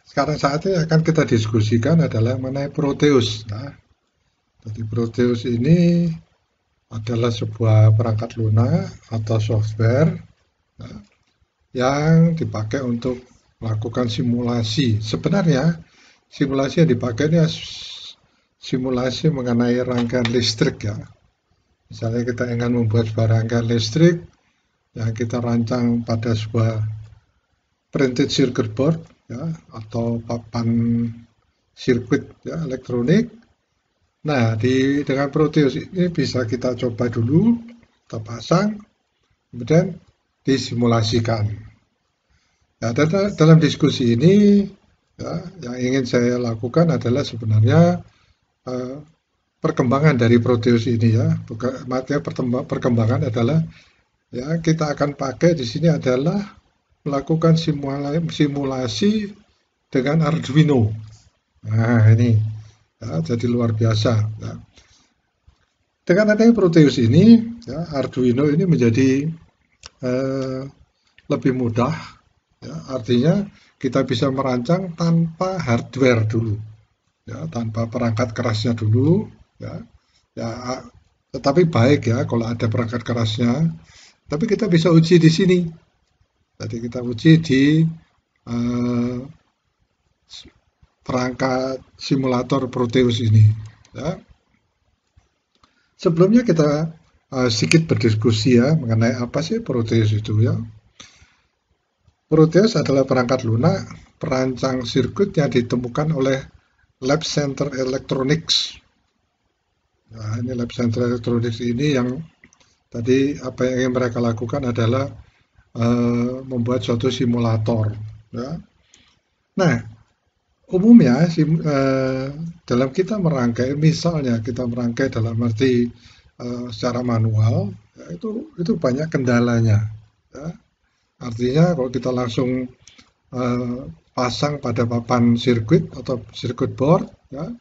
sekarang saat ini akan kita diskusikan adalah mengenai Proteus. Nah, jadi Proteus ini adalah sebuah perangkat lunak atau software, nah, yang dipakai untuk melakukan simulasi. Sebenarnya simulasi yang dipakai ini simulasi mengenai rangkaian listrik ya. Misalnya kita ingin membuat sebuah rangkaian listrik yang kita rancang pada sebuah printed circuit board ya, atau papan sirkuit ya, elektronik. Nah, dengan Proteus ini bisa kita coba dulu, kita pasang, kemudian disimulasikan. Nah, dalam diskusi ini ya, yang ingin saya lakukan adalah sebenarnya eh, perkembangan dari Proteus ini ya. Bukan, maksudnya perkembangan adalah ya kita akan pakai di sini adalah melakukan simulasi dengan Arduino. Nah, ini ya, jadi luar biasa. Ya. Dengan adanya Proteus ini, ya, Arduino ini menjadi eh, lebih mudah. Ya, artinya kita bisa merancang tanpa hardware dulu, ya, tanpa perangkat kerasnya dulu. Ya, ya, tetapi baik ya kalau ada perangkat kerasnya. Tapi kita bisa uji di sini. Jadi kita uji di eh, perangkat simulator Proteus ini. Ya. Sebelumnya kita sedikit berdiskusi ya mengenai apa sih Proteus itu ya. Proteus adalah perangkat lunak perancang sirkuit yang ditemukan oleh Lab Center Electronics. Nah, ini Lab Center Electronics ini yang tadi apa yang ingin mereka lakukan adalah membuat suatu simulator. Ya. Nah, umumnya dalam kita merangkai, misalnya kita merangkai dalam arti secara manual, ya, itu banyak kendalanya. Ya. Artinya kalau kita langsung pasang pada papan sirkuit atau sirkuit board, ya,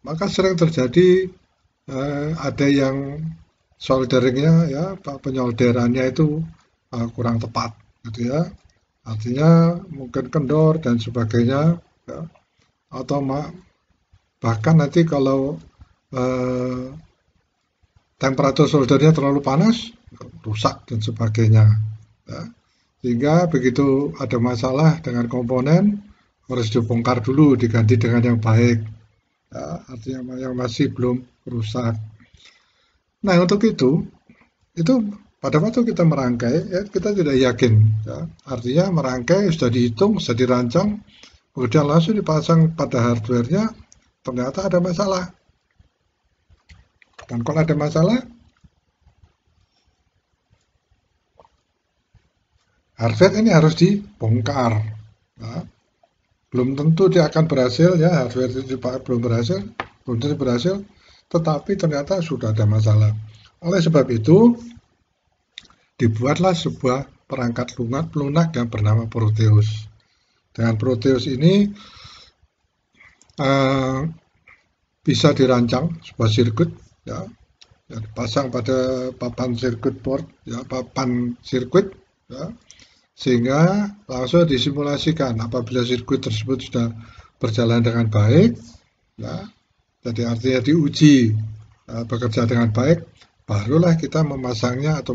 maka sering terjadi ada yang solderingnya, ya, penyolderannya itu kurang tepat, gitu ya. Artinya mungkin kendor dan sebagainya, ya. Atau bahkan nanti kalau eh, temperatur soldernya terlalu panas, rusak dan sebagainya. Ya. Sehingga begitu ada masalah dengan komponen, harus dibongkar dulu, diganti dengan yang baik. Ya, artinya yang masih belum rusak. Nah, untuk itu pada waktu kita merangkai, ya, kita tidak yakin. Ya. Artinya merangkai sudah dihitung, sudah dirancang, kemudian langsung dipasang pada hardware-nya, ternyata ada masalah. Dan kalau ada masalah, hardware ini harus dibongkar. Nah, belum tentu dia akan berhasil ya, hardware itu belum tentu berhasil, tetapi ternyata sudah ada masalah. Oleh sebab itu, dibuatlah sebuah perangkat lunak yang bernama Proteus. Dengan Proteus ini uh, bisa dirancang sebuah sirkuit ya, yang dipasang pada papan sirkuit board ya, papan sirkuit ya, sehingga langsung disimulasikan apabila sirkuit tersebut sudah berjalan dengan baik ya, jadi artinya diuji bekerja dengan baik, barulah kita memasangnya atau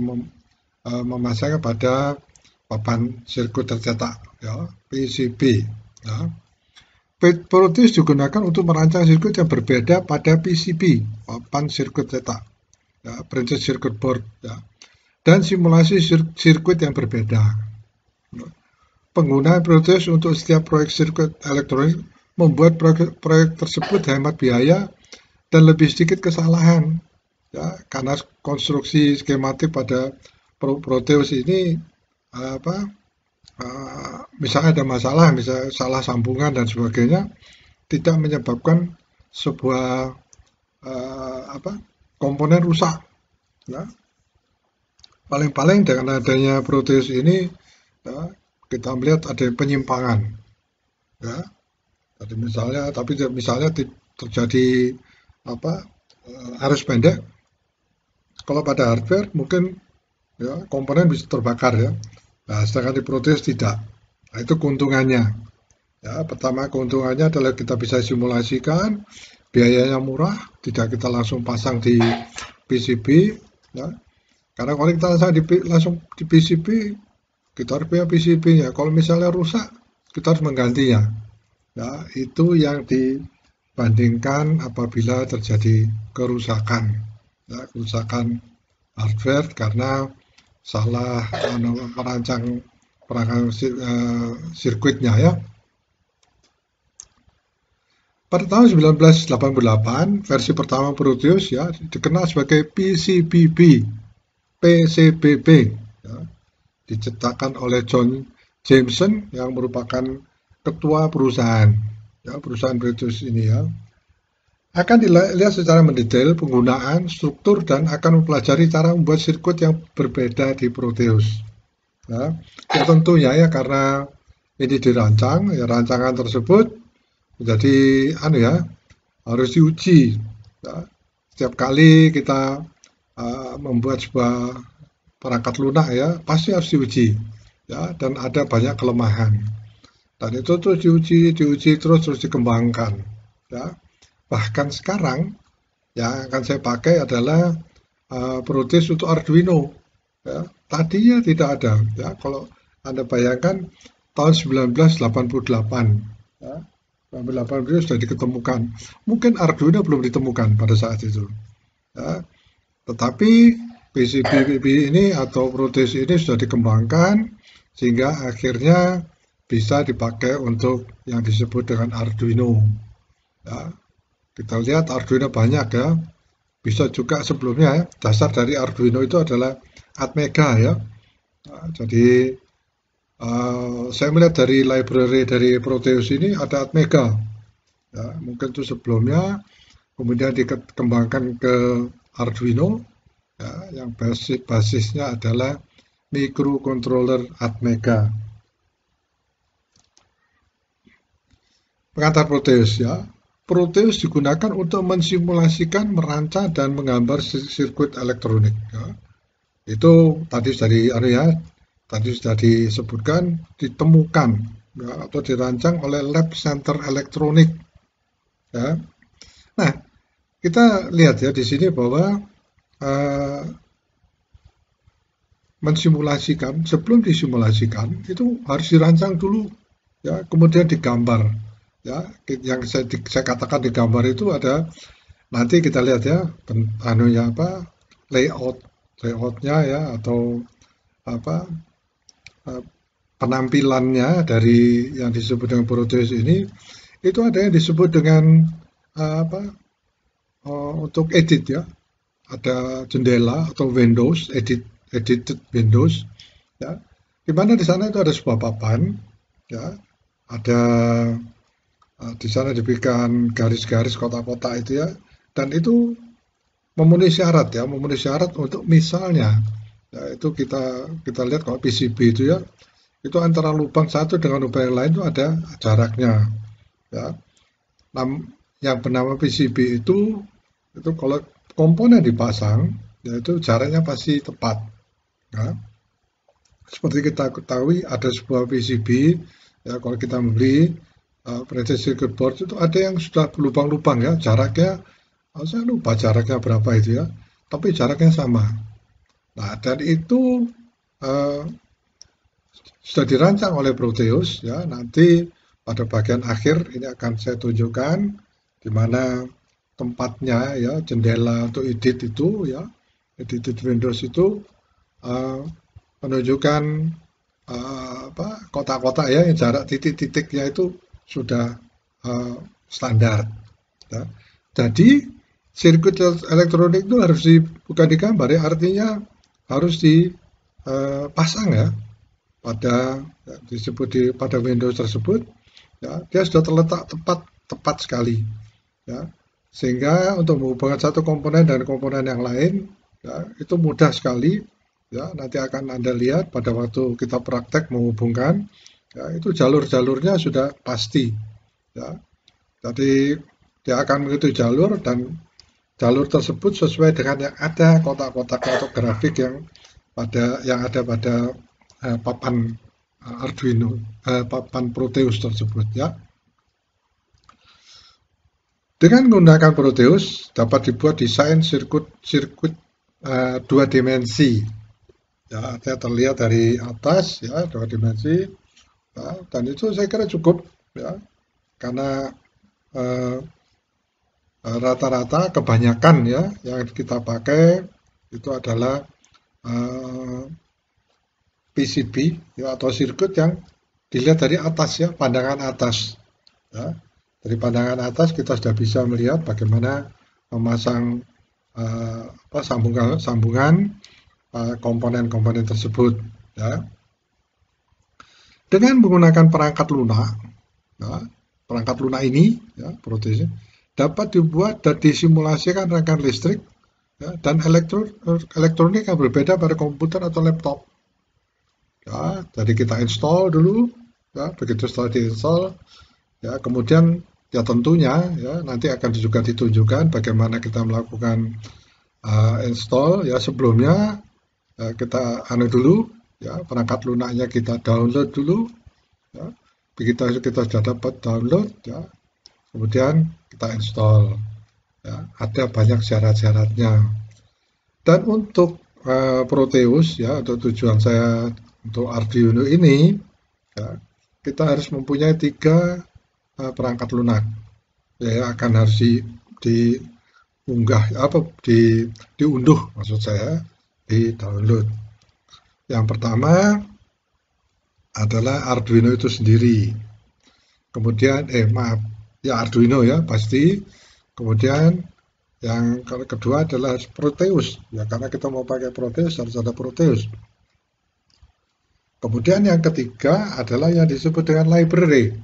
memasangnya pada papan sirkuit tercetak ya, PCB ya. Proteus digunakan untuk merancang sirkuit yang berbeda pada PCB, papan sirkuit cetak ya, printed circuit board ya, dan simulasi sirkuit yang berbeda. Penggunaan Proteus untuk setiap proyek sirkuit elektronik membuat proyek tersebut hemat biaya dan lebih sedikit kesalahan ya, karena konstruksi skematik pada Proteus ini misalnya ada masalah, misalnya salah sambungan dan sebagainya, tidak menyebabkan sebuah komponen rusak. Ya. Paling-paling dengan adanya Proteus ini, ya, kita melihat ada penyimpangan. Ya. Jadi misalnya terjadi arus pendek. Kalau pada hardware mungkin ya, komponen bisa terbakar ya. Nah, sedangkan di Proteus tidak. Nah, itu keuntungannya. Ya, pertama keuntungannya adalah kita bisa simulasikan, biayanya murah, tidak kita langsung pasang di PCB. Ya. Karena kalau kita langsung di PCB, kita harus bayar PCB-nya. Kalau misalnya rusak, kita harus menggantinya. Ya, itu yang dibandingkan apabila terjadi kerusakan. Ya, kerusakan hardware karena salah merancang perangkat sirkuitnya ya. Pada tahun 1988, versi pertama Proteus ya dikenal sebagai PCBB, ya, diciptakan oleh John Jameson yang merupakan ketua perusahaan, ya, perusahaan Proteus ini ya. Akan dilihat secara mendetail penggunaan, struktur, dan akan mempelajari cara membuat sirkuit yang berbeda di Proteus. Ya, ya tentunya ya karena ini dirancang, ya rancangan tersebut menjadi harus diuji. Ya. Setiap kali kita membuat sebuah perangkat lunak ya pasti harus diuji. Ya, dan ada banyak kelemahan. Dan itu terus diuji terus dikembangkan. Ya. Bahkan sekarang yang akan saya pakai adalah Proteus untuk Arduino. Ya. Tadinya tidak ada. Ya. Kalau Anda bayangkan tahun 1988, ya, 1988 sudah diketemukan. Mungkin Arduino belum ditemukan pada saat itu. Ya. Tetapi PCB ini atau Proteus ini sudah dikembangkan sehingga akhirnya bisa dipakai untuk yang disebut dengan Arduino. Ya. Kita lihat Arduino banyak ya. Bisa juga sebelumnya ya, dasar dari Arduino itu adalah Atmega ya. Nah, jadi saya melihat dari library dari Proteus ini ada Atmega. Ya, mungkin itu sebelumnya, kemudian dikembangkan ke Arduino, ya, yang basisnya adalah microcontroller Atmega. Pengantar Proteus ya. Proteus digunakan untuk mensimulasikan, merancang, dan menggambar sirkuit elektronik. Ya. Itu tadi sudah disebutkan, ditemukan ya, atau dirancang oleh Lab Center Elektronik. Ya. Nah, kita lihat ya di sini bahwa mensimulasikan, sebelum disimulasikan itu harus dirancang dulu, ya, kemudian digambar. Ya, yang saya katakan di gambar itu ada nanti kita lihat ya layoutnya ya atau penampilannya dari yang disebut dengan Proteus ini itu ada yang disebut dengan untuk edit ya, ada jendela atau Windows edited Windows ya, di mana di sana itu ada sebuah papan ya, ada di sana diberikan garis-garis kotak-kotak itu ya, dan itu memenuhi syarat untuk misalnya ya, itu kita lihat kalau PCB itu ya, itu antara lubang satu dengan lubang yang lain itu ada jaraknya ya. Yang bernama PCB itu kalau komponen dipasang ya itu jaraknya pasti tepat ya. Seperti kita ketahui ada sebuah PCB ya, kalau kita membeli printed circuit board itu ada yang sudah berlubang-lubang ya, jaraknya saya lupa jaraknya berapa itu ya, tapi jaraknya sama. Nah, dan itu sudah dirancang oleh Proteus ya, nanti pada bagian akhir ini akan saya tunjukkan di mana tempatnya ya, jendela untuk edit itu ya, edited Windows itu menunjukkan kotak-kotak ya, yang jarak titik-titiknya itu sudah standar ya. Jadi sirkuit elektronik itu harus bukan digambar ya, artinya harus dipasang ya pada pada Windows tersebut ya, dia sudah terletak tepat sekali ya, sehingga untuk menghubungkan satu komponen dan komponen yang lain ya, itu mudah sekali ya. Nanti akan Anda lihat pada waktu kita praktek menghubungkan ya, itu jalur-jalurnya sudah pasti ya. Jadi dia akan mengikuti jalur dan jalur tersebut sesuai dengan yang ada kotak-kotak atau grafik yang ada pada papan Arduino, papan Proteus tersebut ya. Dengan menggunakan Proteus dapat dibuat desain sirkuit dua dimensi. Ya, terlihat dari atas ya, dua dimensi. Ya, dan itu saya kira cukup ya, karena rata-rata kebanyakan ya yang kita pakai itu adalah PCB ya, atau sirkuit yang dilihat dari atas ya, pandangan atas. Ya. Dari pandangan atas kita sudah bisa melihat bagaimana memasang sambungan komponen-komponen tersebut. Ya. Dengan menggunakan perangkat lunak, ya, perangkat lunak ini, ya, Proteus, dapat dibuat dan disimulasikan rangkaian listrik ya, dan elektronik yang berbeda pada komputer atau laptop. Ya, jadi kita install dulu, ya, begitu setelah diinstal, ya, kemudian ya tentunya ya nanti akan juga ditunjukkan bagaimana kita melakukan install ya. Sebelumnya kita dulu ya, perangkat lunaknya kita download dulu ya. Begitu kita sudah dapat download ya, kemudian kita install ya. Ada banyak syarat-syaratnya. Dan untuk Proteus ya, untuk tujuan saya untuk Arduino ini ya, kita harus mempunyai 3 perangkat lunak ya, akan harus diunggah diunduh maksud saya, di download. Yang pertama adalah Arduino itu sendiri, kemudian ya Arduino ya pasti, kemudian yang kedua adalah Proteus ya, karena kita mau pakai Proteus harus ada Proteus. Kemudian yang ketiga adalah yang disebut dengan library.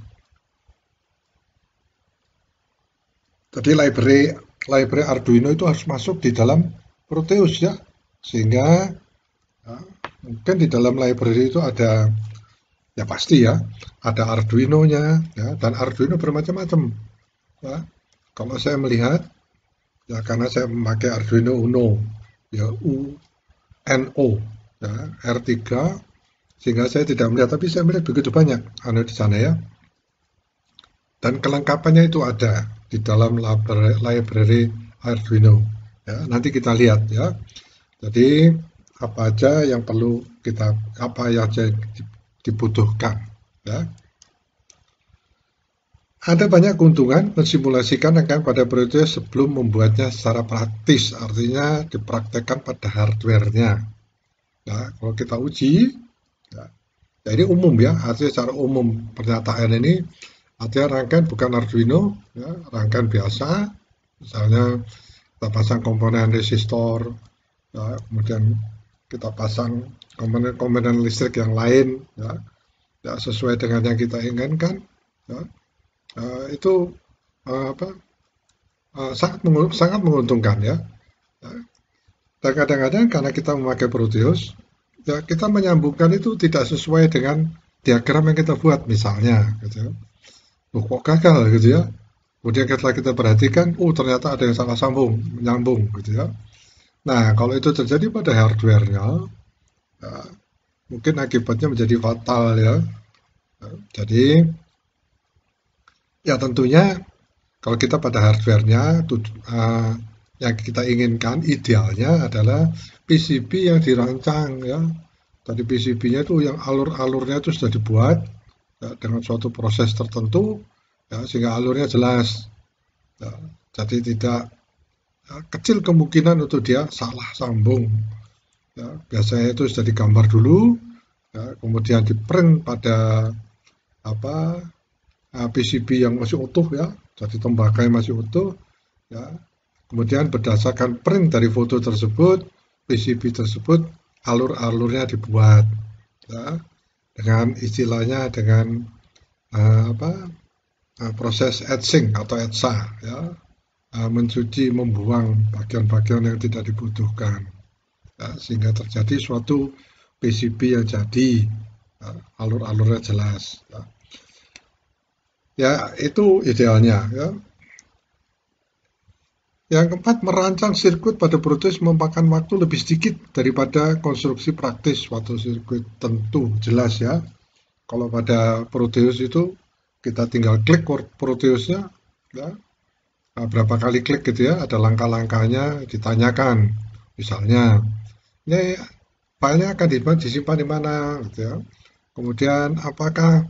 Jadi library Arduino itu harus masuk di dalam Proteus ya, sehingga ya, mungkin di dalam library itu ada ya pasti ya ada Arduino-nya ya, dan Arduino bermacam-macam ya. Kalau saya melihat ya, karena saya memakai Arduino Uno ya, UNO ya, R3, sehingga saya tidak melihat, tapi saya melihat begitu banyak di sana ya, dan kelengkapannya itu ada di dalam library Arduino ya. Nanti kita lihat ya, jadi apa aja yang perlu kita, apa yang dibutuhkan ya. Ada banyak keuntungan mensimulasikan rangkaian pada Proteus sebelum membuatnya secara praktis, artinya dipraktekkan pada hardware-nya. Nah, kalau kita uji ya, ini umum ya, artinya secara umum pernyataan ini artinya rangkaian bukan Arduino ya, rangkaian biasa, misalnya kita pasang komponen resistor ya, kemudian kita pasang komponen listrik yang lain ya, ya sesuai dengan yang kita inginkan ya, itu sangat menguntungkan ya. Dan kadang-kadang karena kita memakai Proteus ya, kita menyambungkan itu tidak sesuai dengan diagram yang kita buat misalnya gitu. Kok gagal gitu ya. Kemudian setelah kita perhatikan, ternyata ada yang salah menyambung gitu ya. Nah, kalau itu terjadi pada hardware-nya, ya, mungkin akibatnya menjadi fatal ya. Jadi, ya tentunya kalau kita pada hardware-nya, yang kita inginkan idealnya adalah PCB yang dirancang ya. Tadi PCB-nya itu yang alur-alurnya itu sudah dibuat ya, dengan suatu proses tertentu ya, sehingga alurnya jelas ya, jadi tidak ya, kecil kemungkinan untuk dia salah sambung ya. Biasanya itu sudah digambar dulu ya, kemudian di print pada PCB yang masih utuh ya, jadi tembaga yang masih utuh ya, kemudian berdasarkan print dari foto tersebut, PCB tersebut alur-alurnya dibuat ya, dengan istilahnya dengan proses etching atau etsa ya, mencuci, membuang bagian-bagian yang tidak dibutuhkan ya, sehingga terjadi suatu PCB yang jadi ya, alur-alurnya jelas ya. Ya itu idealnya ya. Yang keempat, merancang sirkuit pada Proteus memakan waktu lebih sedikit daripada konstruksi praktis suatu sirkuit tentu jelas ya. kalau pada Proteus itu kita tinggal klik Proteusnya, ya, berapa kali klik gitu ya, ada langkah-langkahnya ditanyakan. Misalnya, ini filenya akan disimpan di mana, gitu ya. Kemudian apakah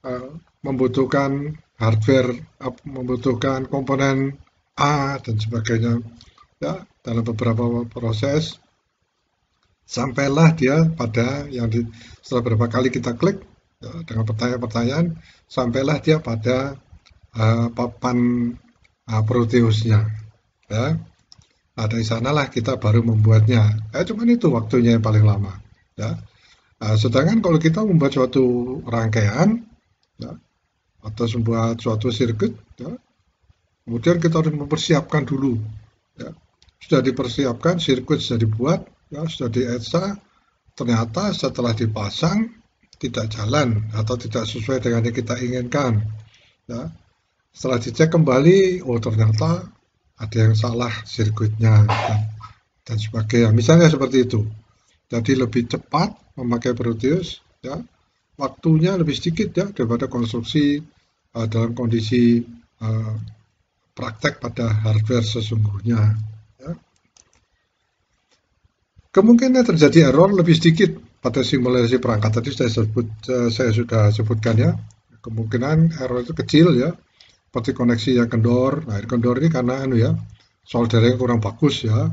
eh, membutuhkan hardware, membutuhkan komponen A dan sebagainya. Ya, dalam beberapa proses sampailah dia pada setelah beberapa kali kita klik ya, dengan pertanyaan-pertanyaan, sampailah dia pada papan Proteusnya. Ya. Nah, dari sanalah kita baru membuatnya. Cuman itu waktunya yang paling lama. Ya. Sedangkan kalau kita membuat suatu rangkaian, ya, atau membuat suatu sirkuit, ya, kemudian kita harus mempersiapkan dulu. Ya. Sudah dipersiapkan, sirkuit sudah dibuat, ya, sudah dietsa, ternyata setelah dipasang tidak jalan atau tidak sesuai dengan yang kita inginkan. Ya. Setelah dicek kembali, oh ternyata ada yang salah sirkuitnya dan sebagainya. Misalnya seperti itu. Jadi lebih cepat memakai Proteus, ya, waktunya lebih sedikit ya daripada konstruksi dalam kondisi praktek pada hardware sesungguhnya. Ya. Kemungkinan terjadi error lebih sedikit pada simulasi perangkat tadi saya sudah sebutkan ya. Kemungkinan error itu kecil ya, seperti koneksi yang kendor. Nah, kendor ini karena soldernya kurang bagus ya,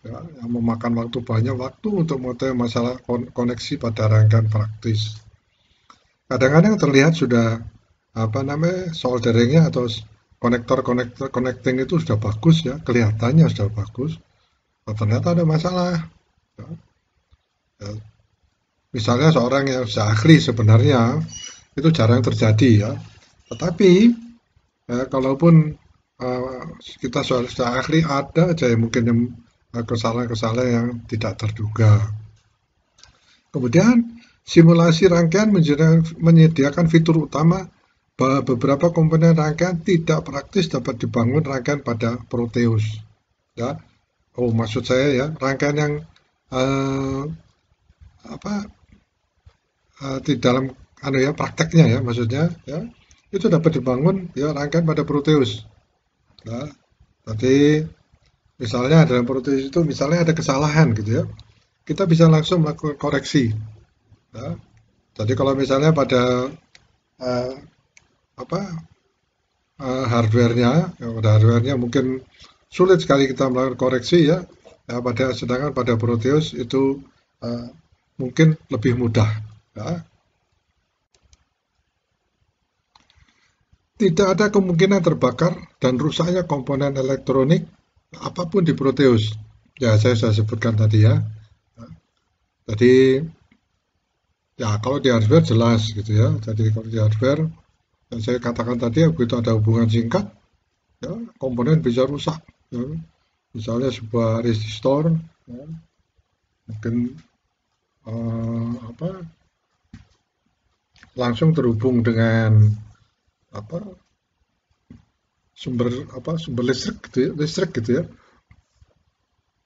yang memakan waktu banyak waktu untuk mengetahui masalah koneksi pada rangkaian praktis. Kadang-kadang terlihat sudah solderingnya atau konektor connecting itu sudah bagus ya, kelihatannya sudah bagus. Oh, ternyata ada masalah. Ya. Ya. Misalnya seorang yang sudah ahli sebenarnya itu jarang terjadi ya. Tetapi kalaupun kita sudah ahli, ada aja yang mungkin yang kesalahan-kesalahan yang tidak terduga. Kemudian simulasi rangkaian menyediakan fitur utama bahwa beberapa komponen rangkaian tidak praktis dapat dibangun rangkaian pada Proteus. Ya, maksud saya ya rangkaian yang di dalam prakteknya ya maksudnya ya itu dapat dibangun ya rangkaian pada Proteus. Ya, jadi misalnya dalam Proteus itu misalnya ada kesalahan gitu ya, kita bisa langsung melakukan koreksi. Ya. Jadi kalau misalnya pada hardware-nya mungkin sulit sekali kita melakukan koreksi ya, sedangkan pada Proteus itu mungkin lebih mudah. Ya. Tidak ada kemungkinan terbakar dan rusaknya komponen elektronik apapun di Proteus. Ya, saya sudah sebutkan tadi ya. Jadi, ya kalau di hardware jelas gitu ya. Jadi kalau di hardware, yang saya katakan tadi, begitu ada hubungan singkat, ya, komponen bisa rusak. Ya. Misalnya sebuah resistor, ya, mungkin langsung terhubung dengan sumber listrik gitu ya.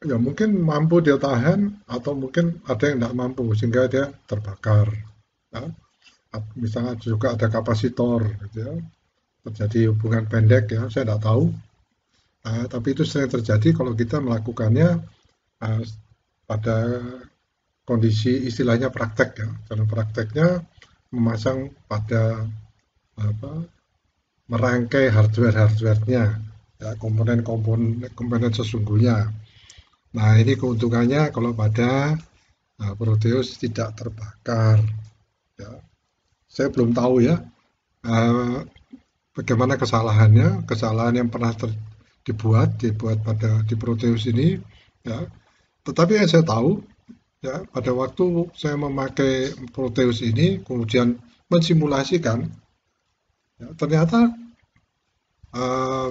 Ya mungkin mampu dia tahan atau mungkin ada yang tidak mampu sehingga dia terbakar. Ya. Misalnya juga ada kapasitor gitu ya. Terjadi hubungan pendek ya, saya tidak tahu. Tapi itu sering terjadi kalau kita melakukannya pada kondisi istilahnya praktek ya. Dalam prakteknya memasang pada merangkai hardware-nya, ya, komponen sesungguhnya. Nah, ini keuntungannya kalau pada Proteus tidak terbakar. Ya. Saya belum tahu ya bagaimana kesalahannya, kesalahan yang pernah dibuat di Proteus ini. Ya. Tetapi yang saya tahu, ya, pada waktu saya memakai Proteus ini, kemudian mensimulasikan, ya, ternyata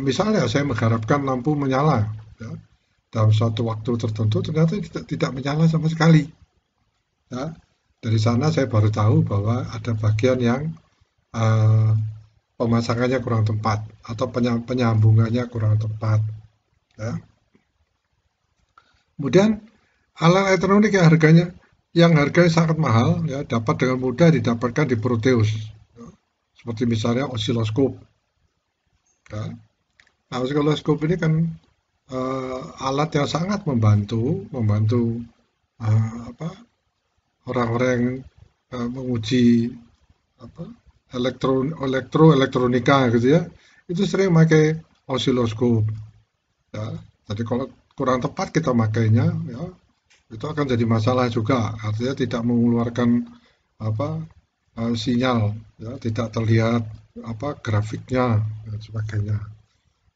misalnya saya mengharapkan lampu menyala ya, dalam suatu waktu tertentu, ternyata tidak menyala sama sekali. Ya. Dari sana saya baru tahu bahwa ada bagian yang pemasangannya kurang tepat atau penyambungannya kurang tepat. Ya. Kemudian alat elektronik yang harganya yang harganya sangat mahal ya dapat dengan mudah didapatkan di Proteus. Ya. Seperti misalnya osiloskop. Ya. Nah, osiloskop ini kan alat yang sangat membantu apa orang-orang yang menguji apa elektronika gitu ya. Itu sering pakai osiloskop. Ya. Jadi kalau kurang tepat kita makainya ya itu akan jadi masalah juga. Artinya tidak mengeluarkan apa sinyal ya, tidak terlihat apa grafiknya dan sebagainya.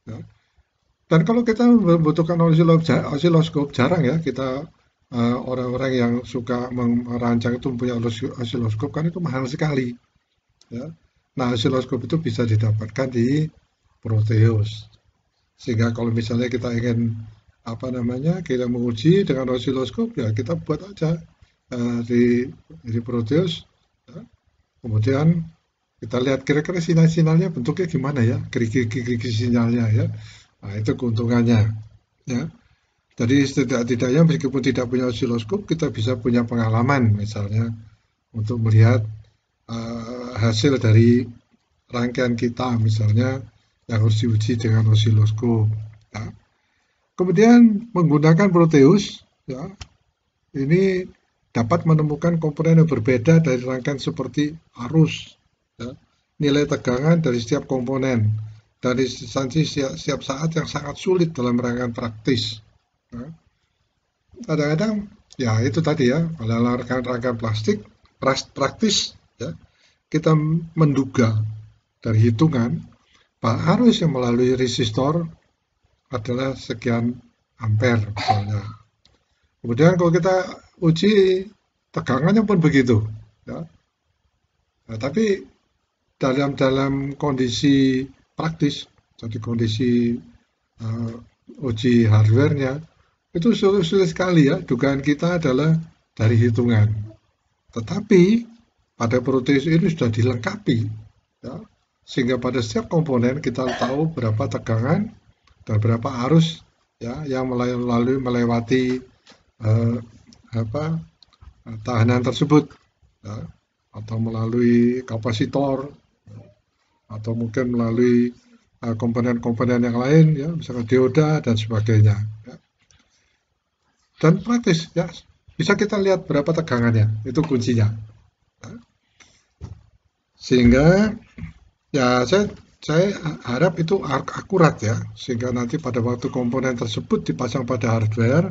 Ya. Dan kalau kita membutuhkan osiloskop jarang ya kita orang-orang yang suka merancang itu punya osiloskop kan itu mahal sekali ya. Nah, osiloskop itu bisa didapatkan di Proteus. Sehingga kalau misalnya kita ingin apa namanya kita menguji dengan osiloskop ya kita buat aja di Proteus ya. Kemudian kita lihat kira-kira sinyal-sinyalnya bentuknya gimana ya, gerigi-gerigi sinyalnya ya. Nah, itu keuntungannya ya. Jadi setidak-tidaknya meskipun tidak punya osiloskop kita bisa punya pengalaman misalnya untuk melihat hasil dari rangkaian kita misalnya yang harus diuji dengan osiloskop ya. Kemudian menggunakan Proteus ya, ini dapat menemukan komponen yang berbeda dari rangkaian seperti arus ya, nilai tegangan dari setiap komponen dari instansi setiap saat yang sangat sulit dalam rangkaian praktis ya. Kadang-kadang ya itu tadi ya pada rangkaian plastik praktis ya kita menduga dari hitungan bahwa arus yang melalui resistor adalah sekian ampere misalnya. Kemudian kalau kita uji tegangannya pun begitu. Ya. Nah, tapi dalam kondisi praktis, jadi kondisi uji hardware-nya, itu sulit sekali ya. Dugaan kita adalah dari hitungan. Tetapi pada Proteus ini sudah dilengkapi. Ya. Sehingga pada setiap komponen kita tahu berapa tegangan dan berapa arus ya yang melewati tahanan tersebut ya, atau melalui kapasitor atau mungkin melalui komponen-komponen yang lain ya misalnya dioda dan sebagainya ya. Dan praktis ya bisa kita lihat berapa tegangannya itu kuncinya ya. Sehingga ya saya harap itu akurat ya sehingga nanti pada waktu komponen tersebut dipasang pada hardware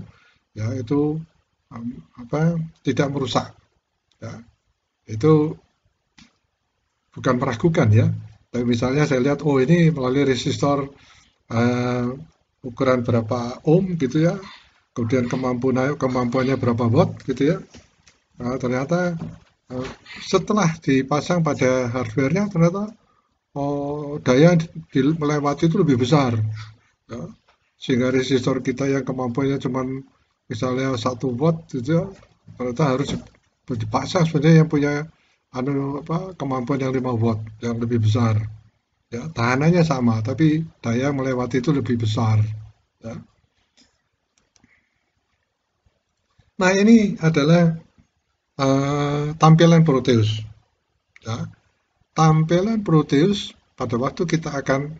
ya itu tidak merusak ya. Itu bukan meragukan ya tapi misalnya saya lihat oh ini melalui resistor ukuran berapa ohm gitu ya kemudian kemampuannya berapa watt gitu ya ternyata setelah dipasang pada hardware-nya ternyata daya melewati itu lebih besar ya. Sehingga resistor kita yang kemampuannya cuma misalnya 1 watt gitu ya, ternyata harus dipasang sebenarnya yang punya kemampuan yang 5 watt yang lebih besar ya tahanannya sama tapi daya melewati itu lebih besar ya. Nah ini adalah tampilan Proteus ya. Tampilan Proteus pada waktu kita akan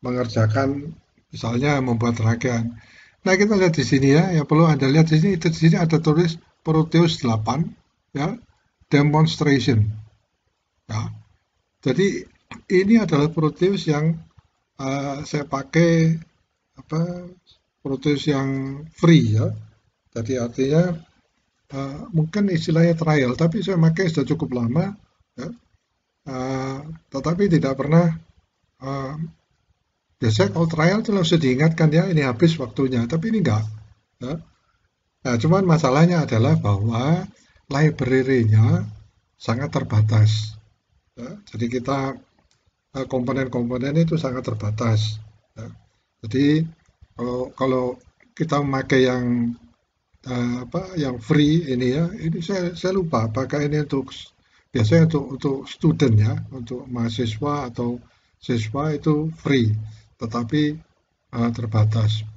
mengerjakan misalnya membuat rangkaian. Nah, kita lihat di sini ya, yang perlu Anda lihat di sini ada tulis Proteus 8 ya, demonstration. Ya. Jadi ini adalah Proteus yang saya pakai Proteus yang free ya. Jadi artinya mungkin istilahnya trial, tapi saya pakai sudah cukup lama, ya. Tetapi tidak pernah. Biasanya kalau trial itu langsung diingatkan ya ini habis waktunya, tapi ini enggak. Ya. Nah, cuman masalahnya adalah bahwa library-nya sangat terbatas. Ya. Jadi kita komponen-komponen itu sangat terbatas. Ya. Jadi kalau kita memakai yang free ini ya, ini saya lupa apakah ini biasanya untuk student ya, untuk mahasiswa atau siswa itu free, tetapi terbatas.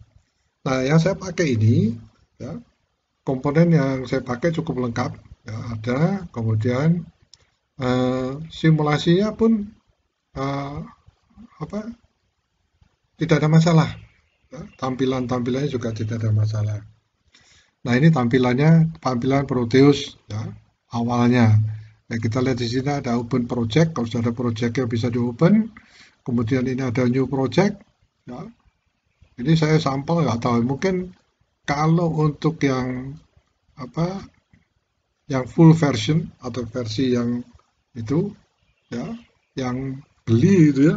Nah, yang saya pakai ini ya, komponen yang saya pakai cukup lengkap, ya, ada. Kemudian simulasinya pun eh, apa tidak ada masalah, ya. Tampilannya juga tidak ada masalah. Nah, ini tampilan Proteus, ya, awalnya. Ya, kita lihat di sini ada open project. Kalau sudah ada projectnya bisa di open. Kemudian ini ada new project. Ya. Ini saya sampel nggak tahu. Mungkin kalau untuk yang apa, yang full version atau versi yang itu, ya, yang beli itu ya,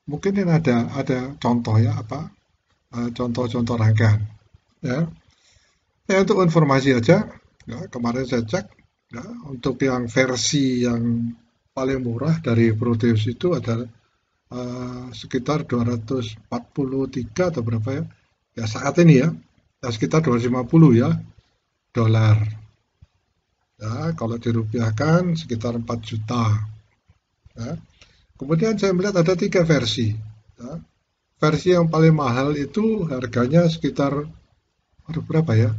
mungkin ini ada contoh ya apa, contoh-contoh rangkaian. Ya. Ya, untuk informasi aja, ya, kemarin saya cek, ya, untuk yang versi yang paling murah dari Proteus itu adalah sekitar 243 atau berapa ya? Ya saat ini ya, ya sekitar 250 ya dolar. Ya, kalau dirupiahkan sekitar 4 juta. Ya. Kemudian saya melihat ada 3 versi. Ya. Versi yang paling mahal itu harganya sekitar, aduh berapa ya?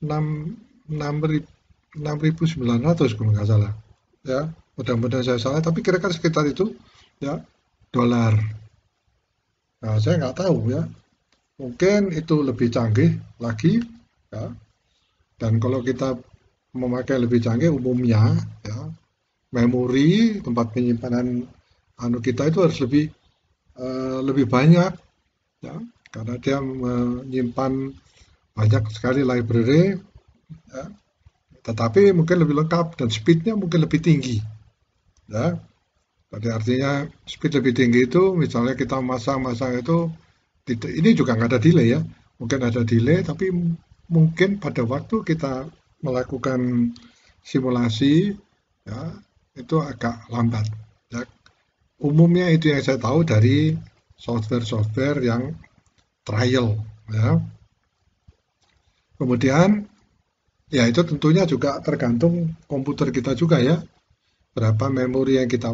6 6.900 kalau nggak salah. Ya, mudah-mudahan saya salah, tapi kira-kira sekitar itu ya dolar. Nah, saya nggak tahu ya. Mungkin itu lebih canggih lagi ya. Dan kalau kita memakai lebih canggih umumnya ya, memori tempat penyimpanan anu kita itu harus lebih banyak ya, karena dia menyimpan banyak sekali library ya, tetapi mungkin lebih lengkap dan speednya mungkin lebih tinggi ya. Jadi artinya speed lebih tinggi itu misalnya kita masang-masang itu ini juga nggak ada delay ya, mungkin ada delay tapi mungkin pada waktu kita melakukan simulasi ya itu agak lambat ya. Umumnya itu yang saya tahu dari software-software yang trial ya. Kemudian ya itu tentunya juga tergantung komputer kita juga ya, berapa memori yang kita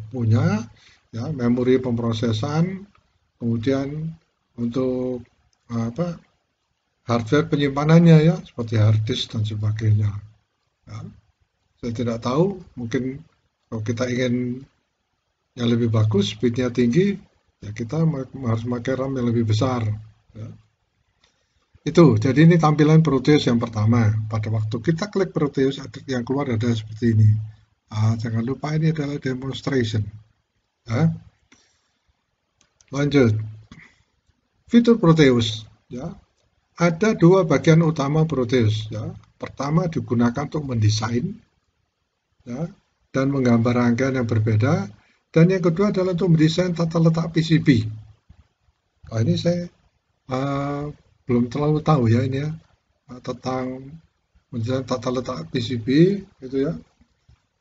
punya ya, memori pemrosesan, kemudian untuk apa, hardware penyimpanannya ya seperti hard disk dan sebagainya ya. Saya tidak tahu, mungkin kalau kita ingin yang lebih bagus speednya tinggi ya kita harus pakai RAM yang lebih besar ya. Itu, jadi ini tampilan Proteus yang pertama. Pada waktu kita klik Proteus, yang keluar ada seperti ini. Jangan lupa ini adalah demonstration. Ya. Lanjut, fitur Proteus. Ya. Ada 2 bagian utama Proteus. Ya. Pertama digunakan untuk mendesain ya, dan menggambar rangkaian yang berbeda. Dan yang kedua adalah untuk mendesain tata letak PCB. Nah, ini saya belum terlalu tahu ya ini ya, tentang mendesain tata letak PCB itu ya.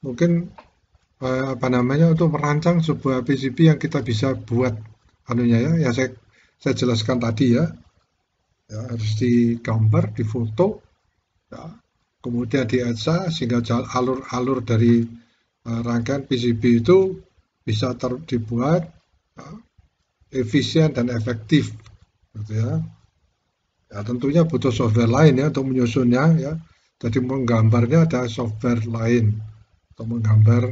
Mungkin apa namanya, untuk merancang sebuah PCB yang kita bisa buat anunya ya, yang saya jelaskan tadi ya, ya harus digambar, difoto, ya, kemudian dietsa sehingga alur-alur dari rangkaian PCB itu bisa dibuat ya, efisien dan efektif, gitu ya. Ya tentunya butuh software lain ya untuk menyusunnya ya. Jadi menggambarnya ada software lain untuk menggambar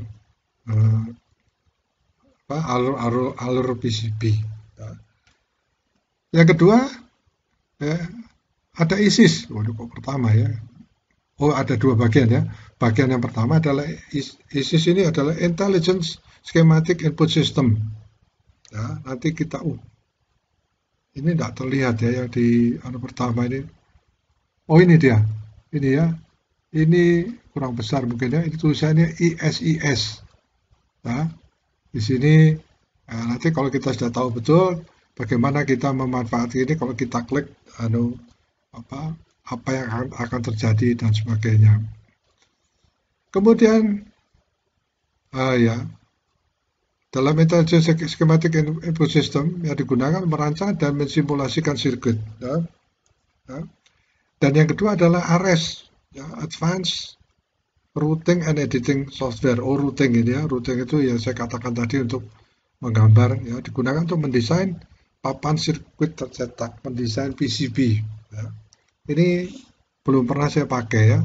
alur PCB. Ya. Yang kedua, ya, ada ISIS. Waduh, kok pertama ya? Oh, ada 2 bagian ya. Bagian yang pertama adalah ISIS, ini adalah Intelligence Schematic Input System. Ya, nanti kita, ini tidak terlihat ya yang di pertama ini. Oh, ini dia. Ini ya. Ini kurang besar mungkin ya. Ini tulisannya ISIS. Ya. Di sini nanti kalau kita sudah tahu betul bagaimana kita memanfaatkan ini, kalau kita klik apa yang akan terjadi dan sebagainya. Kemudian ya, dalam Intelligence Schematic Input System yang digunakan merancang dan mensimulasikan sirkuit. Ya. Ya. Dan yang kedua adalah ARES, ya, Advanced Routing and Editing Software. Routing ini ya, routing itu yang saya katakan tadi untuk menggambar, ya, digunakan untuk mendesain papan sirkuit tercetak, mendesain PCB. Ya. Ini belum pernah saya pakai ya.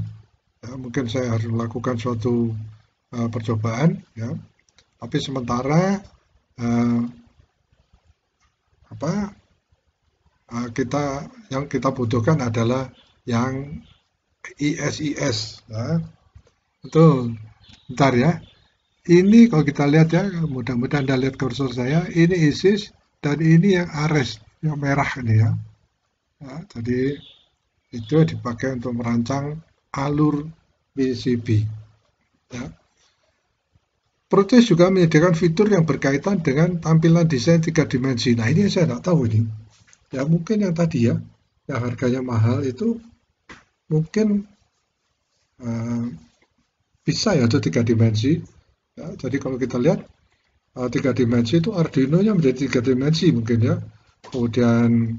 Mungkin saya harus melakukan suatu percobaan ya. Tapi sementara uh, apa yang kita butuhkan adalah yang ISIS ya. Betul. Bentar ya. Ini kalau kita lihat ya, mudah-mudahan Anda lihat kursor saya, ini ISIS dan ini yang ARES, yang merah ini ya. Jadi itu dipakai untuk merancang alur PCB. Ya. Proteus juga menyediakan fitur yang berkaitan dengan tampilan desain 3 dimensi. Nah ini saya tidak tahu ini. Ya mungkin yang tadi ya, yang harganya mahal itu mungkin bisa ya untuk 3 dimensi. Ya, jadi kalau kita lihat 3 dimensi itu Arduino-nya menjadi 3 dimensi mungkin ya. Kemudian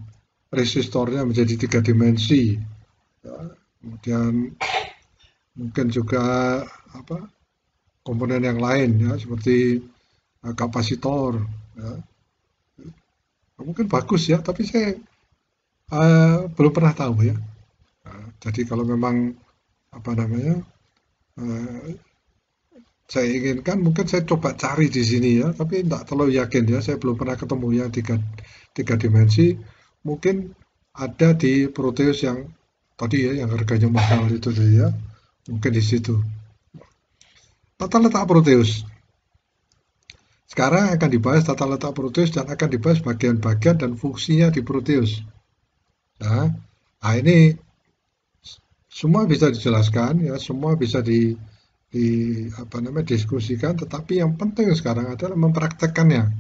resistornya menjadi 3 dimensi. Ya, kemudian mungkin juga komponen yang lain ya seperti kapasitor ya. Mungkin bagus ya, tapi saya belum pernah tahu ya. Jadi kalau memang saya inginkan, mungkin saya coba cari di sini ya, tapi tidak terlalu yakin ya. Saya belum pernah ketemu yang tiga dimensi. Mungkin ada di Proteus yang tadi ya, yang harganya mahal itu ya. Mungkin di situ. Tata letak Proteus. Sekarang akan dibahas tata letak Proteus dan akan dibahas bagian-bagian dan fungsinya di Proteus. Nah ini semua bisa dijelaskan ya, semua bisa diskusikan, tetapi yang penting sekarang adalah mempraktekkannya.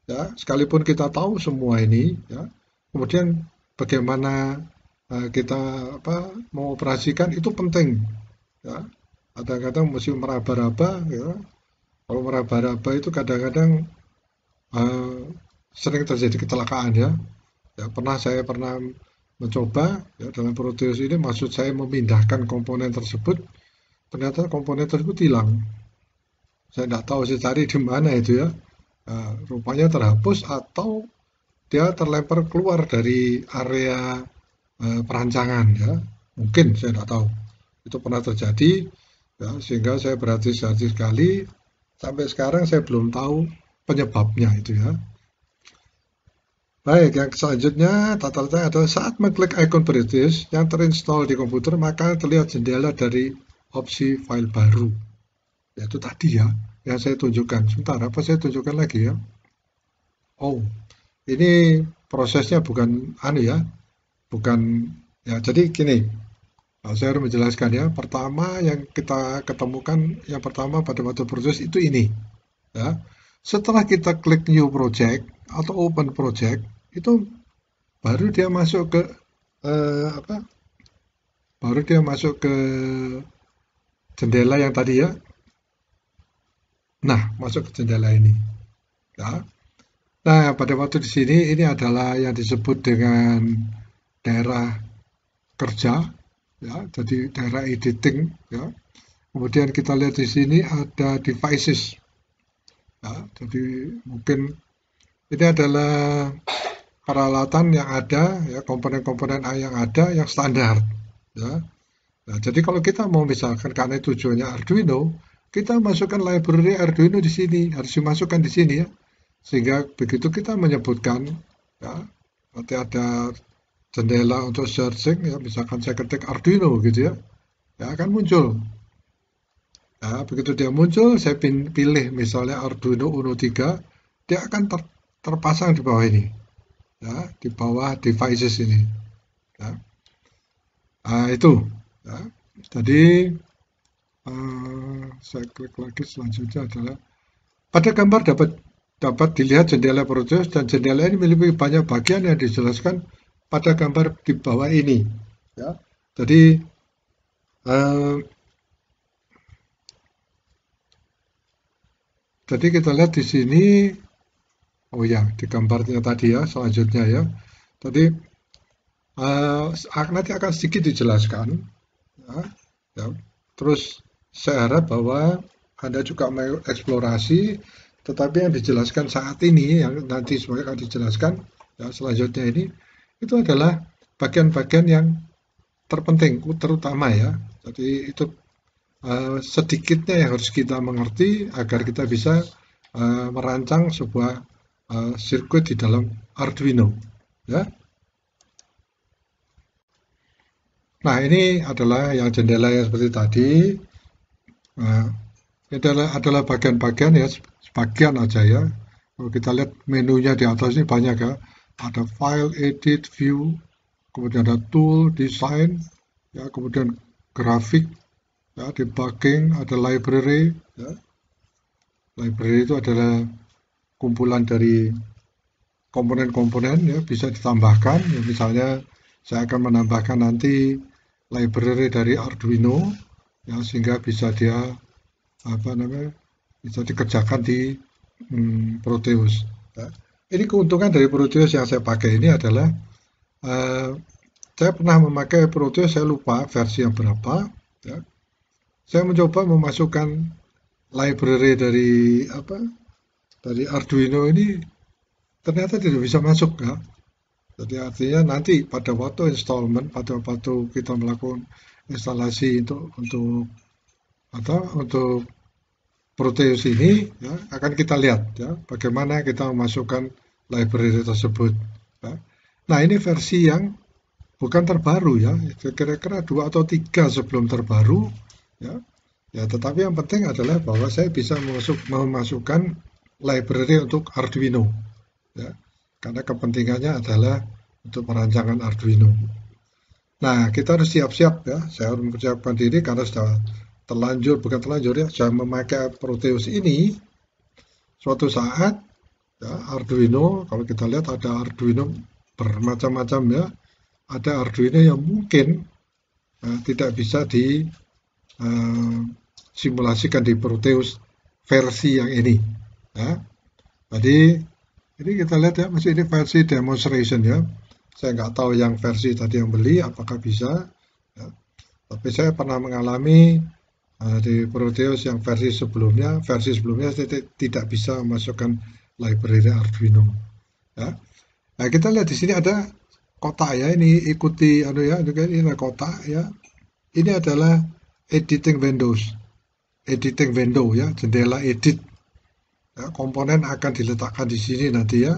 Ya, sekalipun kita tahu semua ini, ya, kemudian bagaimana kita mengoperasikan itu penting. Ya, kadang-kadang mesti meraba-raba, ya. Kalau meraba-raba itu kadang-kadang sering terjadi kecelakaan ya. Saya pernah mencoba ya, dalam Proteus ini, maksud saya memindahkan komponen tersebut, ternyata komponen tersebut hilang. Saya tidak tahu saya cari di mana itu ya. Rupanya terhapus atau dia terlempar keluar dari area perancangan ya. Mungkin saya tidak tahu. Itu pernah terjadi ya, sehingga saya berhati-hati sekali. Sampai sekarang saya belum tahu penyebabnya itu ya. Baik, yang selanjutnya tata letak adalah saat mengklik ikon Proteus yang terinstall di komputer, maka terlihat jendela dari opsi file baru. Yaitu tadi ya, yang saya tunjukkan. Sebentar, apa saya tunjukkan lagi ya? Oh, ini prosesnya bukan bukan ya. Jadi gini, saya harus menjelaskan ya. Pertama yang kita ketemukan, yang pertama pada waktu proses itu ini, ya. Setelah kita klik new project atau open project, itu baru dia masuk ke baru dia masuk ke jendela yang tadi ya. Nah, masuk ke jendela ini. Ya. Nah, pada waktu di sini ini adalah yang disebut dengan daerah kerja, ya. Jadi daerah editing, ya. Kemudian kita lihat di sini ada devices. Ya, jadi mungkin ini adalah peralatan yang ada, ya, komponen-komponen yang ada yang standar, ya. Nah, jadi kalau kita mau misalkan karena tujuannya Arduino, kita masukkan library Arduino di sini, harus dimasukkan di sini ya. Sehingga begitu kita menyebutkan, ya, nanti ada jendela untuk searching, ya, misalkan saya ketik Arduino gitu ya, ya akan muncul. Ya, begitu dia muncul, saya pilih misalnya Arduino Uno 3, dia akan terpasang di bawah ini. Ya, di bawah devices ini. Ya. Nah, itu. Ya. Jadi saya klik lagi, selanjutnya adalah pada gambar dapat dilihat jendela Proteus, dan jendela ini memiliki banyak bagian yang dijelaskan pada gambar di bawah ini. Ya. Jadi kita lihat di sini. Oh ya, di gambarnya tadi ya, selanjutnya ya. Tadi nanti akan sedikit dijelaskan. Ya. Terus saya harap bahwa Anda juga mengeksplorasi, tetapi yang dijelaskan saat ini, yang nanti semuanya akan dijelaskan ya, selanjutnya ini, itu adalah bagian-bagian yang terpenting, terutama ya. Jadi itu sedikitnya yang harus kita mengerti agar kita bisa merancang sebuah sirkuit di dalam Arduino. Ya. Nah, ini adalah yang jendela yang seperti tadi. Nah, ini adalah bagian-bagian ya, sebagian aja ya. Kalau kita lihat menunya di atas ini banyak ya. Ada file, edit, view, kemudian ada tool, design, ya, kemudian grafik, ya, debugging, ada library, ya. Library itu adalah kumpulan dari komponen-komponen ya, bisa ditambahkan. Ya, misalnya saya akan menambahkan nanti library dari Arduino ya, sehingga bisa dia bisa dikerjakan di Proteus. Ya. Ini keuntungan dari Proteus yang saya pakai ini adalah uh, saya pernah memakai Proteus, saya lupa versi yang berapa. Ya. Saya mencoba memasukkan library dari Arduino ini ternyata tidak bisa masuk ya. Jadi artinya nanti pada waktu installment, pada waktu kita melakukan instalasi untuk Proteus ini ya, akan kita lihat ya bagaimana kita memasukkan library tersebut. Ya. Nah ini versi yang bukan terbaru ya, kira-kira 2 atau 3 sebelum terbaru ya. Ya tetapi yang penting adalah bahwa saya bisa memasukkan library untuk Arduino ya. Karena kepentingannya adalah untuk perancangan Arduino. Nah, kita harus siap-siap ya. Saya harus mempersiapkan diri karena sudah bukan terlanjur ya, saya memakai Proteus ini suatu saat ya, Arduino, kalau kita lihat ada Arduino bermacam-macam ya, ada Arduino yang mungkin tidak bisa disimulasikan di Proteus versi yang ini ya. Jadi ini kita lihat ya, masih ini versi demonstration ya. Saya nggak tahu yang versi tadi yang beli apakah bisa ya. Tapi saya pernah mengalami di Proteus yang versi sebelumnya saya tidak bisa memasukkan library Arduino. Ya. Nah, kita lihat di sini ada kotak ya, ini ikuti ini ada kotak ya. Ini adalah editing window ya, jendela edit. Ya, komponen akan diletakkan di sini nanti ya.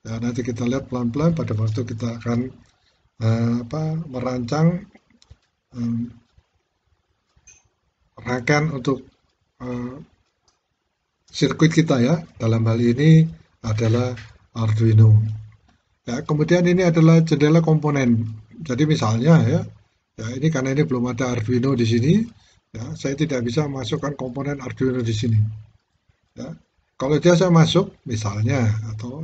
Ya nanti kita lihat pelan-pelan pada waktu kita akan merancang rangkaian untuk sirkuit kita ya. Dalam hal ini adalah Arduino. Ya, kemudian ini adalah jendela komponen. Jadi misalnya ya ini karena ini belum ada Arduino di sini, ya, saya tidak bisa masukkan komponen Arduino di sini. Ya. Kalau dia saya masuk misalnya atau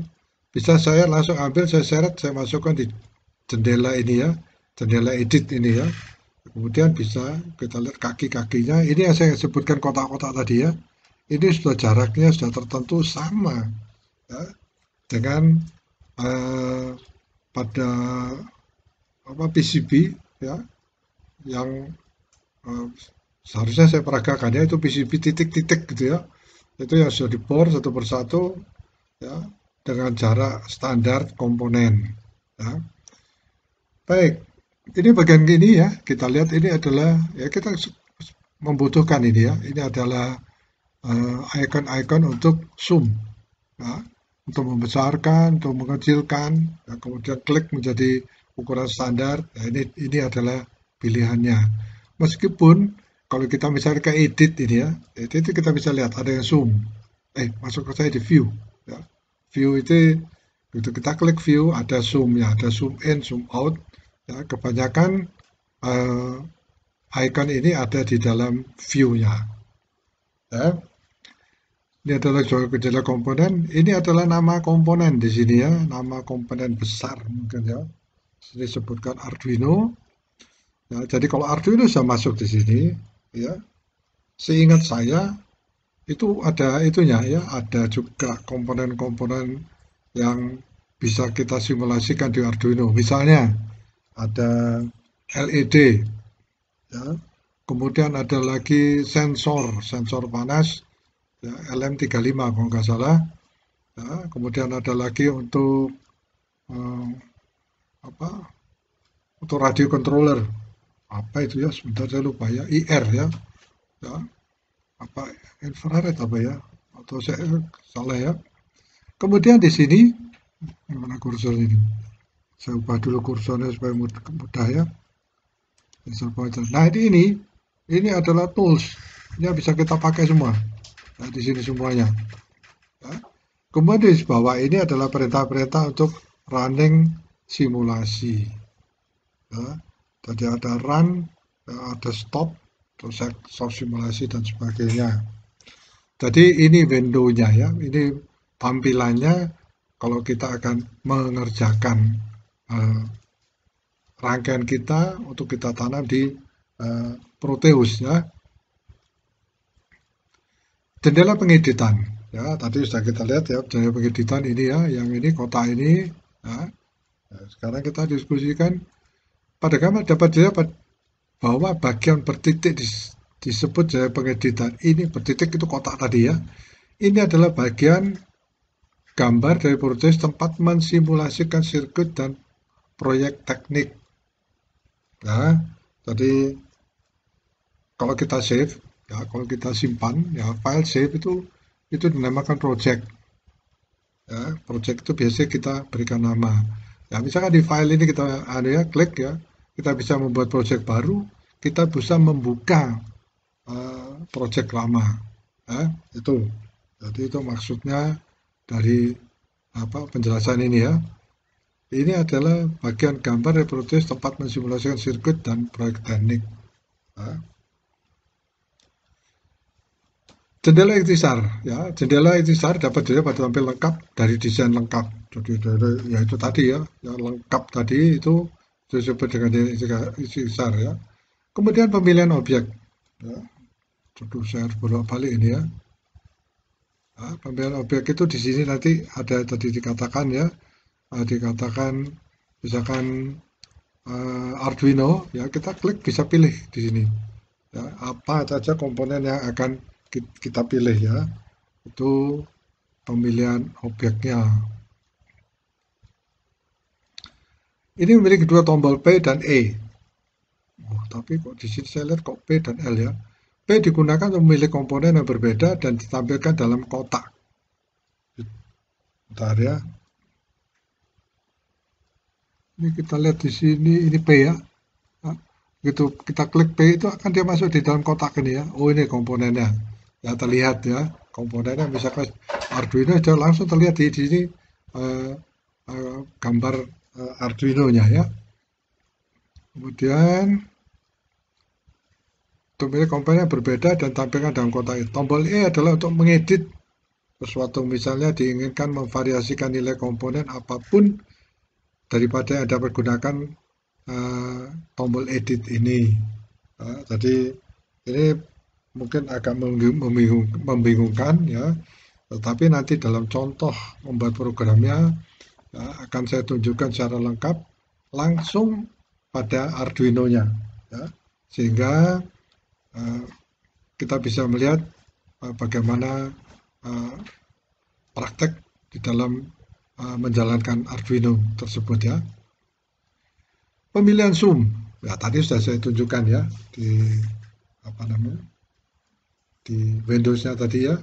bisa saya langsung ambil, saya seret, saya masukkan di jendela ini ya, jendela edit ini ya. Kemudian bisa kita lihat kaki-kakinya. Ini yang saya sebutkan kotak-kotak tadi ya. Ini sudah jaraknya sudah tertentu sama ya, dengan pada PCB ya, yang seharusnya saya peragakan ya, itu PCB titik-titik gitu ya. Itu yang sudah di-bore satu persatu ya, dengan jarak standar komponen ya. Baik, ini bagian ini ya, kita lihat ini adalah ya, kita membutuhkan ini ya, ini adalah icon-icon untuk zoom ya, untuk membesarkan, untuk mengecilkan ya, kemudian klik menjadi ukuran standar ya, ini adalah pilihannya. Meskipun kalau kita misalnya ke edit ini ya, itu kita bisa lihat ada yang zoom, masuk ke saya di view ya. View itu begitu kita klik view ada zoom ya, ada zoom in, zoom out ya, kebanyakan icon ini ada di dalam view-nya ya. Ini adalah jendela komponen, ini adalah nama komponen di sini ya, nama komponen besar mungkin ya. Ini sebutkan Arduino ya, jadi kalau Arduino sudah masuk di sini ya, seingat saya itu ada itunya ya, ada juga komponen-komponen yang bisa kita simulasikan di Arduino. Misalnya ada LED ya, kemudian ada lagi sensor panas ya, LM35 kalau nggak salah ya, kemudian ada lagi untuk untuk radio controller apa itu ya, sebentar saya lupa ya, IR ya, ya apa infrared apa ya, atau saya salah ya. Kemudian di sini mana kursornya ini? Saya ubah dulu kursornya supaya mudah ya. Nah ini adalah tools yang bisa kita pakai semua. Nah, di sini semuanya. Ya. Kemudian di bawah ini adalah perintah-perintah untuk running simulasi. Ya. Tadi ada run, ya, ada stop, terus stop simulasi dan sebagainya. Jadi ini window-nya ya, ini tampilannya kalau kita akan mengerjakan uh, rangkaian kita untuk kita tanam di Proteus ya. Jendela pengeditan ya, tadi sudah kita lihat ya, jendela pengeditan ini ya, yang ini kotak ini ya. Nah, sekarang kita diskusikan pada gambar dapat dilihat bahwa bagian bertitik disebut jendela pengeditan. Ini bertitik itu kotak tadi ya. Ini adalah bagian gambar dari Proteus tempat mensimulasikan sirkuit dan proyek teknik. Nah, jadi kalau kita save, ya kalau kita simpan, ya file save itu dinamakan project. Ya, project itu biasanya kita berikan nama. Ya, misalkan di file ini kita ada ya klik ya, kita bisa membuat project baru, kita bisa membuka project lama. Ya, itu. Jadi itu maksudnya dari apa penjelasan ini ya. Ini adalah bagian gambar reproduksi tempat mensimulasikan sirkuit dan proyek teknik. Ya. Jendela ikhtisar, ya jendela ikhtisar dapat dilihat pada tampil lengkap dari desain lengkap. Jadi ya itu tadi ya, yang lengkap tadi itu disebut dengan ikhtisar ya. Kemudian pemilihan objek, ya. Jadi saya harus bolak-balik ini ya. Nah, pemilihan objek itu di sini nanti ada tadi dikatakan ya, dikatakan misalkan Arduino ya kita klik bisa pilih di sini. Ya, apa saja komponen yang akan kita pilih ya, itu pemilihan objeknya. Ini memiliki dua tombol P dan E. Oh, tapi kok di sini saya lihat kok P dan L ya. P digunakan untuk memilih komponen yang berbeda dan ditampilkan dalam kotak. Bentar ya. Ini kita lihat di sini ini P ya. Nah, gitu kita klik P itu akan dia masuk di dalam kotak ini ya. Oh ini komponennya. Ya terlihat ya komponennya misalkan Arduino sudah langsung terlihat di sini gambar Arduino-nya ya. Kemudian untuk memilih komponen yang berbeda dan tampilkan dalam kotak itu. Tombol E adalah untuk mengedit sesuatu, misalnya diinginkan memvariasikan nilai komponen apapun daripada yang dapat gunakan tombol edit ini. Jadi ini mungkin agak membingungkan ya, tetapi nanti dalam contoh membuat programnya ya, akan saya tunjukkan secara lengkap langsung pada Arduino-nya ya, sehingga kita bisa melihat bagaimana praktek di dalam menjalankan Arduino tersebut ya. Pemilihan zoom, ya tadi sudah saya tunjukkan ya di apa namanya di Windows-nya tadi ya.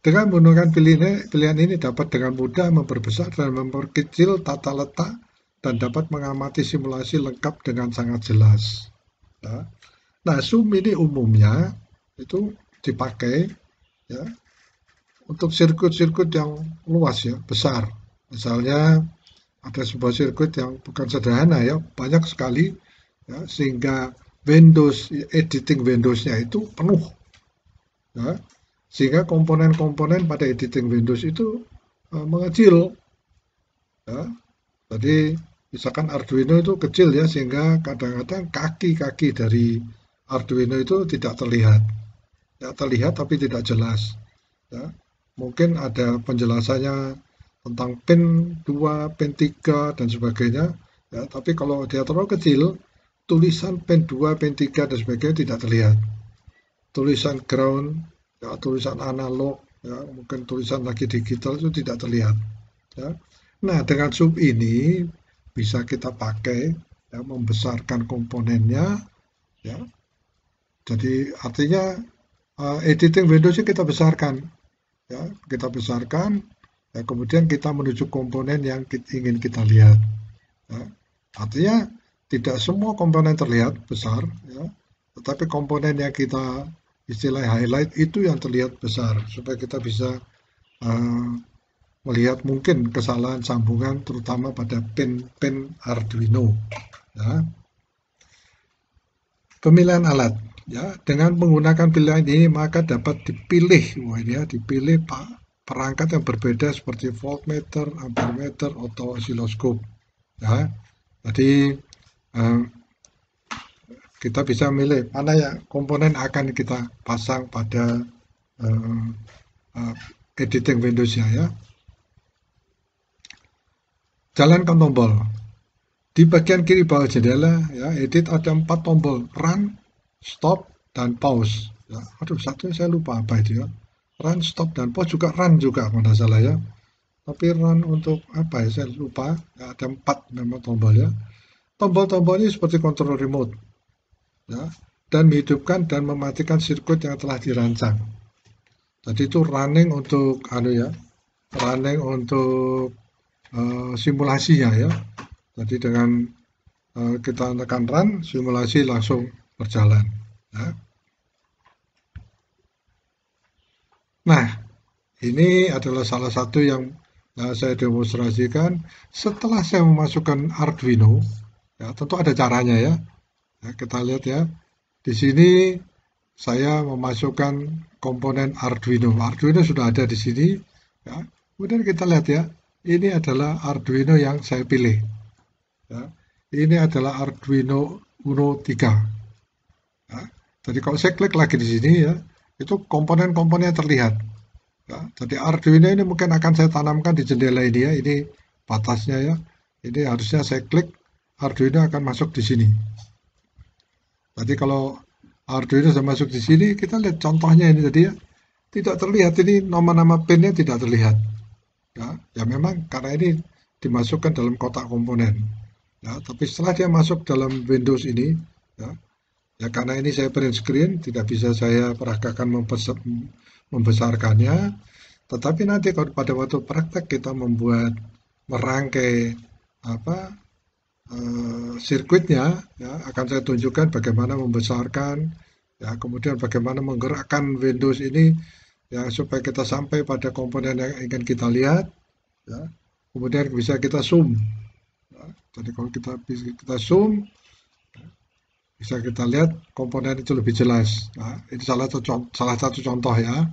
Dengan menggunakan pilihan ini dapat dengan mudah memperbesar dan memperkecil tata letak dan dapat mengamati simulasi lengkap dengan sangat jelas. Ya. Nah, zoom ini umumnya itu dipakai ya untuk sirkuit-sirkuit yang luas ya, besar. Misalnya ada sebuah sirkuit yang bukan sederhana ya, banyak sekali ya, sehingga editing Windows-nya itu penuh. Ya, sehingga komponen-komponen pada editing Windows itu mengecil. Ya. Jadi misalkan Arduino itu kecil ya, sehingga kadang-kadang kaki-kaki dari Arduino itu tidak terlihat. Ya, terlihat tapi tidak jelas. Ya. Mungkin ada penjelasannya tentang pin 2, pin 3 dan sebagainya. Ya, tapi kalau dia terlalu kecil, tulisan pin 2, pin 3 dan sebagainya tidak terlihat. Tulisan ground, ya, tulisan analog, ya, mungkin tulisan lagi digital itu tidak terlihat. Ya. Nah, dengan zoom ini bisa kita pakai ya, membesarkan komponennya ya. Jadi artinya editing Windows kita besarkan, ya, kita besarkan, ya, kemudian kita menuju komponen yang ingin kita lihat. Ya. Artinya tidak semua komponen terlihat besar, ya, tetapi komponen yang kita istilah highlight itu yang terlihat besar supaya kita bisa melihat mungkin kesalahan sambungan terutama pada pin Arduino. Ya. Pemilihan alat, ya, dengan menggunakan pilihan ini maka dapat dipilih, dipilih perangkat yang berbeda seperti voltmeter, ampermeter, atau osiloskop. Ya. Jadi kita bisa milih mana ya komponen akan kita pasang pada editing Windows ya. Jalankan tombol. Di bagian kiri bawah jendela, ya, edit ada 4 tombol, run, stop, dan pause. Ya, aduh, satunya saya lupa apa itu ya. Run, stop, dan pause juga run juga kalau tidak salah ya. Tapi run untuk apa ya, saya lupa. Ya, ada 4 memang tombol ya. Tombol-tombol ini seperti kontrol remote. Ya, dan menghidupkan dan mematikan sirkuit yang telah dirancang. Jadi itu running untuk running untuk simulasinya ya. Jadi dengan kita tekan run, simulasi langsung berjalan. Ya. Nah, ini adalah salah satu yang saya demonstrasikan setelah saya memasukkan Arduino. Ya, tentu ada caranya ya. Ya, kita lihat ya. Di sini saya memasukkan komponen Arduino. Arduino sudah ada di sini. Ya. Kemudian kita lihat ya. Ini adalah Arduino yang saya pilih. Ya. Ini adalah Arduino Uno 3. Ya. Jadi kalau saya klik lagi di sini ya, itu komponen-komponennya terlihat. Ya. Jadi Arduino ini mungkin akan saya tanamkan di jendela ini ya. Ini batasnya ya. Ini harusnya saya klik, Arduino akan masuk di sini. Jadi kalau Arduino sudah masuk di sini, kita lihat contohnya ini tadi ya. Tidak terlihat, ini nama-nama pinnya tidak terlihat. Ya memang karena ini dimasukkan dalam kotak komponen. Ya, tapi setelah dia masuk dalam Windows ini, ya karena ini saya print screen, tidak bisa saya peragakan membesarkannya. Tetapi nanti kalau pada waktu praktek kita merangkai sirkuitnya, ya, akan saya tunjukkan bagaimana membesarkan, ya, kemudian bagaimana menggerakkan Windows ini, ya, supaya kita sampai pada komponen yang ingin kita lihat, ya, kemudian bisa kita zoom. Jadi kalau kita zoom, bisa kita lihat komponen itu lebih jelas. Nah, ini salah satu contoh ya.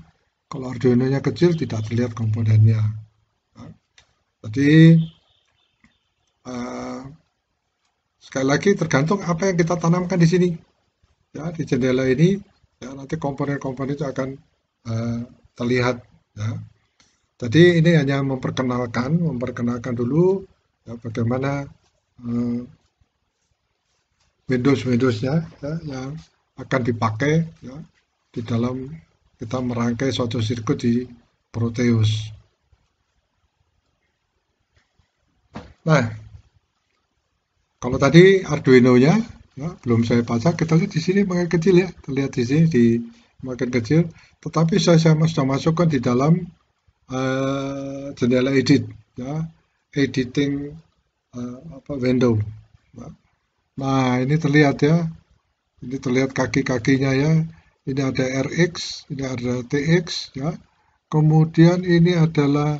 Kalau Arduino-nya kecil tidak terlihat komponennya. Nah, jadi sekali lagi tergantung apa yang kita tanamkan di sini. Ya, di jendela ini ya, nanti komponen-komponen itu akan terlihat. Ya. Jadi ini hanya memperkenalkan dulu ya, bagaimana Windows-nya ya, yang akan dipakai ya, di dalam kita merangkai suatu sirkuit di Proteus. Nah, kalau tadi Arduino-nya ya, belum saya pasang, kita lihat di sini makin kecil ya, terlihat di sini di makin kecil. Tetapi saya sudah masukkan di dalam jendela edit, ya, editing window. Nah, ini terlihat ya, ini terlihat kaki-kakinya ya. Ini ada RX, ini ada TX, ya. Kemudian ini adalah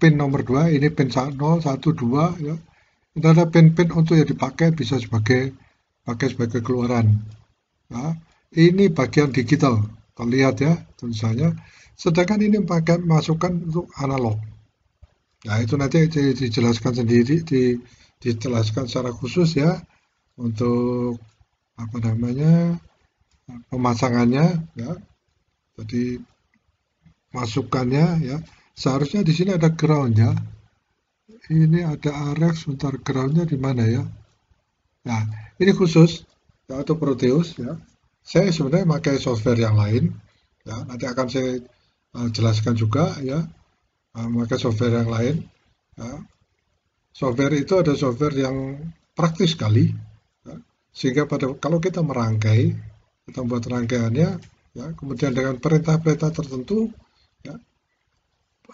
pin nomor 2, ini pin 0, 1, 2, ya. Ini ada pin-pin untuk yang dipakai bisa sebagai keluaran. Ya. Ini bagian digital, terlihat ya tulisannya. Sedangkan ini bagian masukan untuk analog. Nah, itu nanti dijelaskan sendiri, dijelaskan secara khusus ya untuk pemasangannya ya. Jadi masukannya ya. Seharusnya di sini ada ground ya. Ini ada RX, sebentar groundnya di mana ya? Nah, ini khusus ya untuk Proteus ya. Saya sebenarnya pakai software yang lain ya. Nanti akan saya jelaskan juga ya. Pakai software yang lain. Ya. Software itu ada software yang praktis sekali. Ya. Sehingga kalau kita merangkai, kita membuat rangkaiannya, ya, kemudian dengan perintah-perintah tertentu, ya,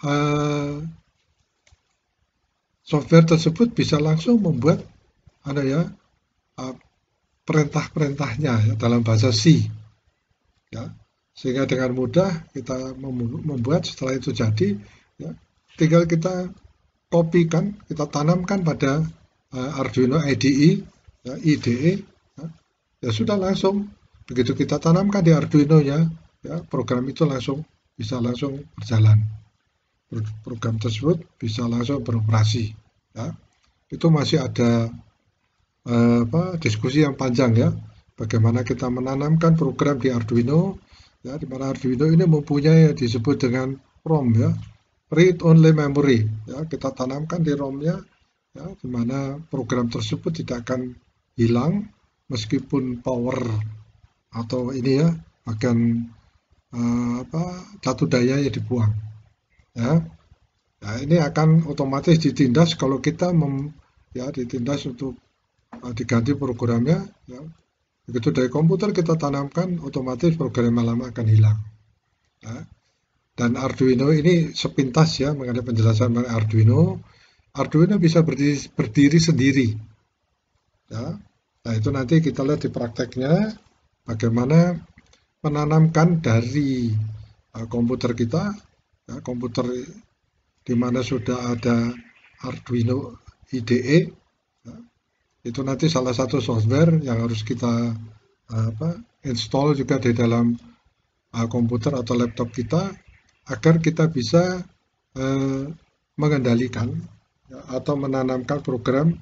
eh, software tersebut bisa langsung membuat ada ya eh, perintah-perintahnya ya, dalam bahasa C, ya, sehingga dengan mudah kita membuat. Setelah itu jadi, ya, tinggal kita kopikan, kita tanamkan pada Arduino IDE, ya, IDE, ya, ya sudah langsung begitu kita tanamkan di Arduino-nya, ya, program itu bisa langsung berjalan. Program tersebut bisa langsung beroperasi. Ya. Itu masih ada diskusi yang panjang ya, bagaimana kita menanamkan program di Arduino, ya, di mana Arduino ini mempunyai yang disebut dengan ROM, ya, read only memory, ya, kita tanamkan di ROM-nya, ya, di mana program tersebut tidak akan hilang meskipun power atau ini ya bagian jatuh dayanya dibuang, ya. Nah, ini akan otomatis ditindas kalau kita ditindas untuk diganti programnya, ya. Begitu dari komputer kita tanamkan, otomatis program lama akan hilang, ya. Dan Arduino ini sepintas ya mengenai penjelasan mengenai Arduino. Arduino bisa berdiri sendiri, ya. Nah, itu nanti kita lihat di prakteknya bagaimana menanamkan dari komputer kita, ya, komputer di mana sudah ada Arduino IDE, ya, itu nanti salah satu software yang harus kita install juga di dalam komputer atau laptop kita agar kita bisa mengendalikan, ya, atau menanamkan program,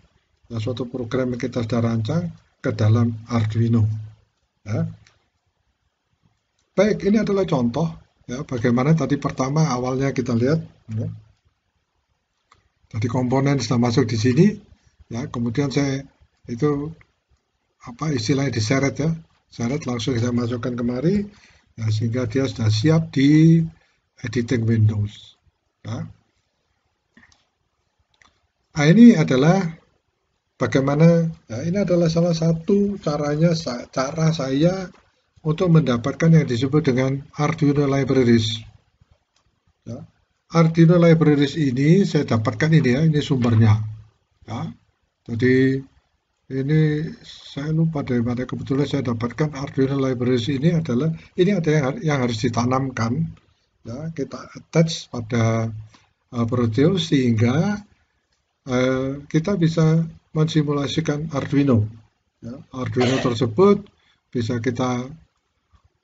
ya, suatu program yang kita sudah rancang ke dalam Arduino, ya. Baik, ini adalah contoh ya bagaimana tadi pertama awalnya kita lihat, ya. Tadi komponen sudah masuk di sini, ya, kemudian saya itu istilahnya diseret ya, seret langsung saya masukkan kemari, ya, sehingga dia sudah siap di editing Windows, ya. Nah, ini adalah bagaimana, ya, ini adalah salah satu cara saya untuk mendapatkan yang disebut dengan Arduino Libraries, ya. Arduino Libraries ini saya dapatkan ini ya, ini sumbernya, ya. Jadi ini saya lupa dari mana, kebetulan saya dapatkan Arduino Libraries ini ada yang harus ditanamkan, ya, kita attach pada Proteus sehingga kita bisa mensimulasikan Arduino, ya. Arduino tersebut bisa kita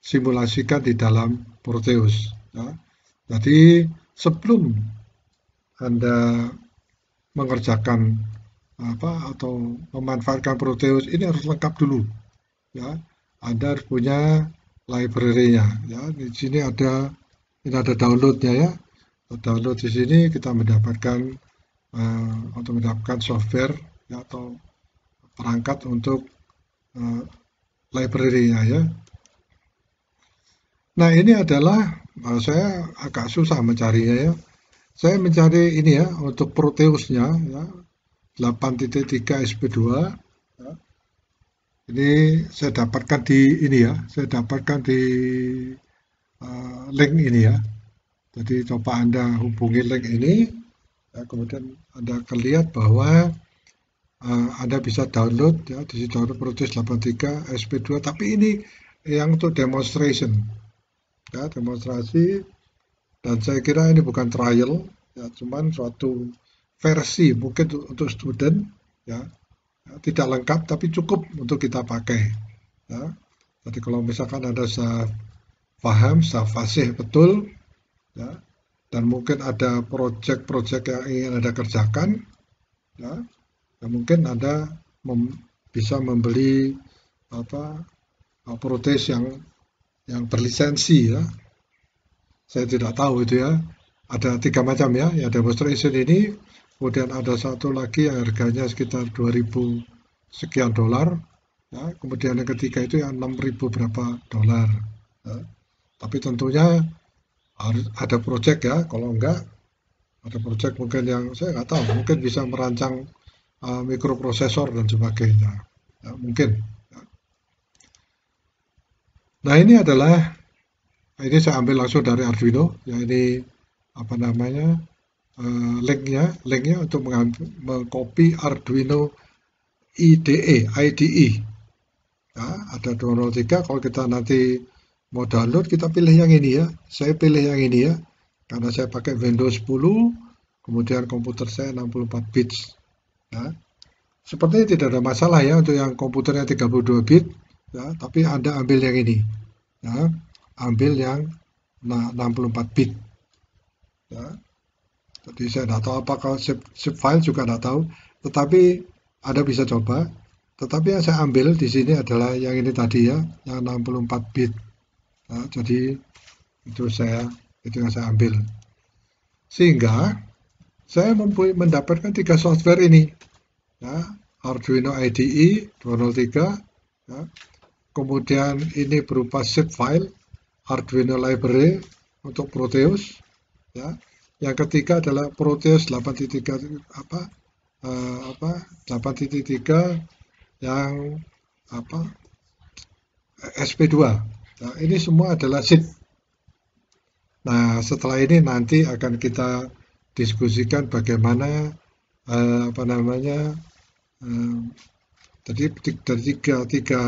simulasikan di dalam Proteus, ya. Jadi sebelum Anda mengerjakan atau memanfaatkan Proteus ini harus lengkap dulu, ya. Anda harus punya library-nya, ya. Di sini ada download-nya ya. Download di sini kita mendapatkan software, ya, atau perangkat untuk library-nya ya. Nah, ini adalah saya agak susah mencarinya ya. Saya mencari ini ya untuk Proteus-nya ya, 8.3 SP2. Ya. Ini saya dapatkan di link ini ya. Jadi coba Anda hubungi link ini, ya, kemudian Anda akan lihat bahwa Anda bisa download ya, di situ download Proteus 83 SP2, tapi ini yang untuk demonstration, ya, demonstrasi, dan saya kira ini bukan trial, ya, cuman suatu versi mungkin untuk student, ya, tidak lengkap tapi cukup untuk kita pakai, ya. Jadi kalau misalkan Anda sudah paham, sudah fasih betul, ya, dan mungkin ada project-project yang ingin Anda kerjakan, ya, mungkin Anda bisa membeli Proteus yang berlisensi ya. Saya tidak tahu itu ya. Ada 3 macam ya, yang demonstration ini, kemudian ada satu lagi yang harganya sekitar 2.000 sekian dolar, ya. Kemudian yang ketiga itu yang 6.000 berapa dolar, ya. Tapi tentunya harus ada project ya, kalau enggak ada project mungkin yang saya nggak tahu, mungkin bisa merancang mikroprosesor dan sebagainya, ya, mungkin, Nah, ini saya ambil langsung dari Arduino, ya ini apa namanya, linknya untuk mengcopy Arduino IDE. Ya, ada 203. Kalau kita nanti mau download, kita pilih yang ini ya. Saya pilih yang ini ya, karena saya pakai Windows 10, kemudian komputer saya 64 bits. Ya. Sepertinya tidak ada masalah ya untuk yang komputernya 32 bit, ya, tapi Anda ambil yang ini. Ya, ambil yang 64 bit. Ya. Jadi saya tidak tahu apakah zip file juga tidak tahu, tetapi Anda bisa coba. Tetapi yang saya ambil di sini adalah yang ini tadi ya, yang 64 bit. Ya, jadi itu yang saya ambil. Sehingga saya mendapatkan 3 software ini. Ya, Arduino IDE 203, ya. Kemudian ini berupa zip file Arduino library untuk Proteus, ya. Yang ketiga adalah Proteus 8.3 8.3 yang SP2. Nah, ini semua adalah zip. Nah, setelah ini nanti akan kita diskusikan bagaimana jadi dari tiga